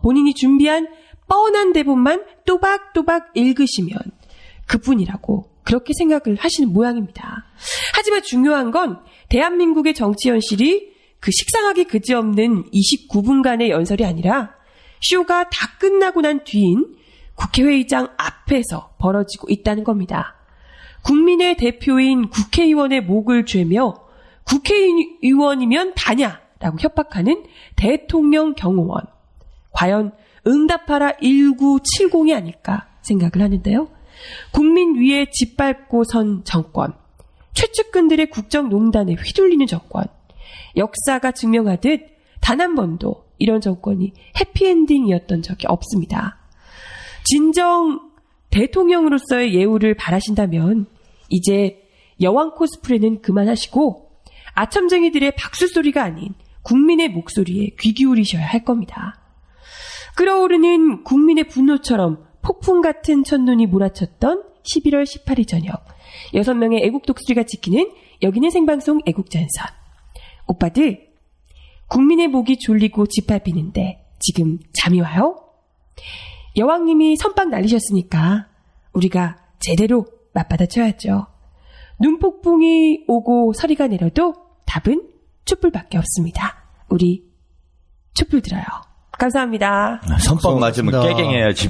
본인이 준비한 뻔한 대본만 또박또박 읽으시면 그뿐이라고 그렇게 생각을 하시는 모양입니다. 하지만 중요한 건 대한민국의 정치 현실이 그 식상하게 그지없는 29분간의 연설이 아니라 쇼가 다 끝나고 난 뒤인 국회의장 앞에서 벌어지고 있다는 겁니다. 국민의 대표인 국회의원의 목을 죄며 국회의원이면 다냐라고 협박하는 대통령 경호원. 과연 응답하라 1970이 아닐까 생각을 하는데요. 국민 위에 짓밟고 선 정권, 최측근들의 국정농단에 휘둘리는 정권, 역사가 증명하듯 단 한 번도 이런 정권이 해피엔딩이었던 적이 없습니다. 진정 대통령으로서의 예우를 바라신다면 이제 여왕 코스프레는 그만하시고 아첨쟁이들의 박수소리가 아닌 국민의 목소리에 귀 기울이셔야 할 겁니다. 끓어오르는 국민의 분노처럼 폭풍 같은 첫눈이 몰아쳤던 11월 18일 저녁 6명의 애국 독수리가 지키는 여기는 생방송 애국전선. 오빠들 국민의 목이 졸리고 짓밟히는데 지금 잠이 와요? 여왕님이 선빵 날리셨으니까 우리가 제대로 맞받아쳐야죠. 눈폭풍이 오고 서리가 내려도 답은 촛불밖에 없습니다. 우리 촛불 들어요. 감사합니다.
선빵 맞으면 깨갱해야지.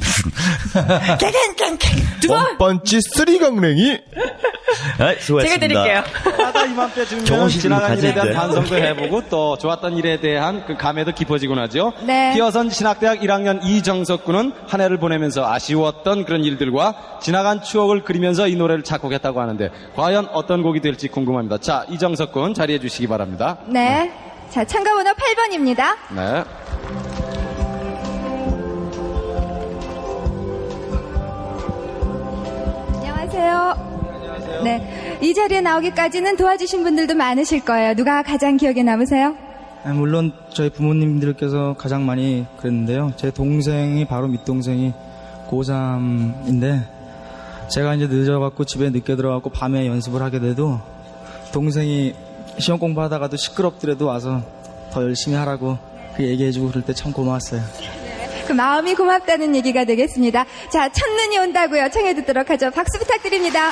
깨갱.
두 번.
번째 쓰리강냉이.
수고하셨습니다.
제가 드릴게요.
하다 이맘때쯤이면 지나간 일에 대한 반성도 해보고 또 좋았던 일에 대한 그 감회도 깊어지곤 하죠.
네.
기어선 신학대학 1학년 이정석 군은 한 해를 보내면서 아쉬웠던 그런 일들과 지나간 추억을 그리면서 이 노래를 작곡했다고 하는데 과연 어떤 곡이 될지 궁금합니다. 자, 이정석 군 자리해 주시기 바랍니다.
네. 자, 참가번호 8번입니다.
네.
안녕하세요. 네. 이 자리에 나오기까지는 도와주신 분들도 많으실 거예요. 누가 가장 기억에 남으세요?
물론 저희 부모님들께서 가장 많이 그랬는데요. 제 동생이 바로 밑동생이 고3인데 제가 이제 늦어갖고 집에 늦게 들어가고 밤에 연습을 하게 돼도 동생이 시험 공부하다가도 시끄럽더라도 와서 더 열심히 하라고 그 얘기해주고 그럴 때 참 고마웠어요.
그 마음이 고맙다는 얘기가 되겠습니다. 자, 첫눈이 온다고요. 청해 듣도록 하죠. 박수 부탁드립니다.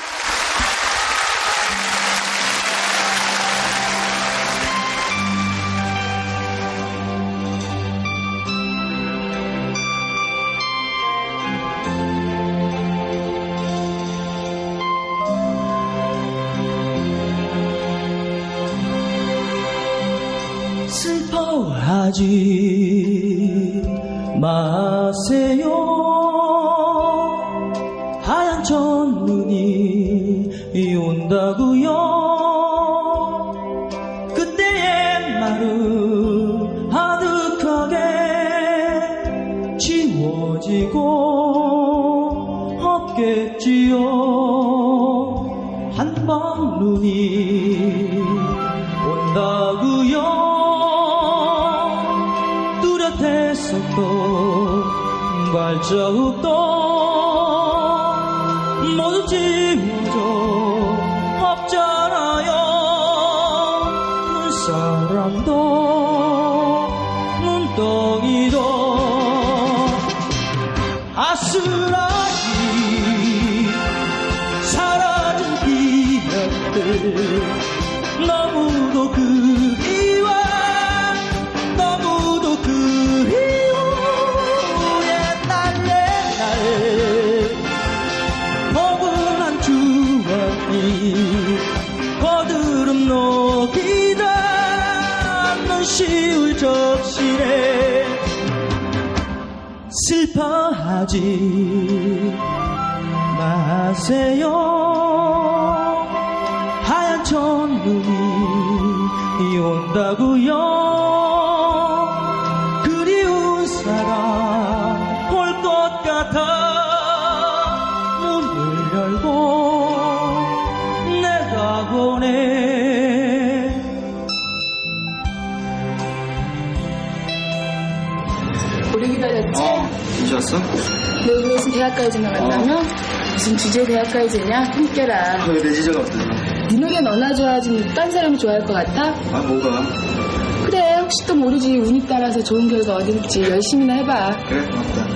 슬퍼하지 마세요. 하얀 첫눈이 온다고요. 그때의 말은 아득하게 지워지고 없겠지요. 한 번 눈이 온다고요. 뚜렷했었던 발자국도 모두 지워져 없잖아요. 그 사람도 눈덩이도 아슬아슬 사라진 길 너무도 그리워 너무도 그리워 옛날 포근한 추억이 거드름 녹이다 눈시울 적시네 슬퍼하지 마세요 하얀 첫눈이 온다고요 그리운 사람 올 것 같아 문을 열고 내가 보내
오래 기다렸지?
괜찮았어?
너 그래서 대학까지나 만나면 무슨 주제 대학까지냐? 힘깨라.
왜 내 지적 없어?
네 노래 너나 좋아하지 딴 사람이 좋아할 것 같아?
아 뭐가?
그래 혹시 또 모르지 운이 따라서 좋은 결과 얻을지 열심히나 해봐.
그래 고맙다.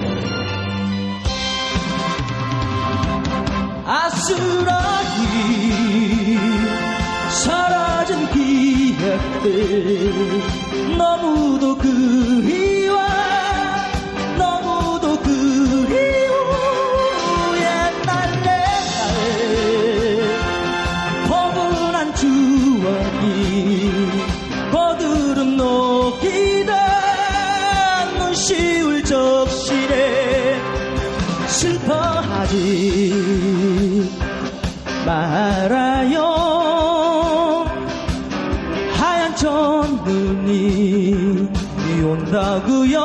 아스라기 사라진 기억들 너무도 그리워 너무도 그리워 옛날 내 포근한 추억이 거드름 녹이다 눈시울 적시네 슬퍼하지 말아요 하얀 첫눈이 온다고요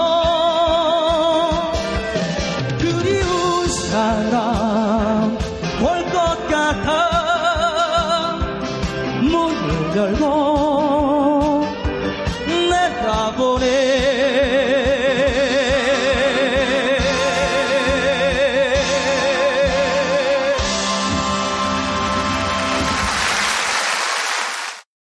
그리운 사람 올 것 같아 문을 열고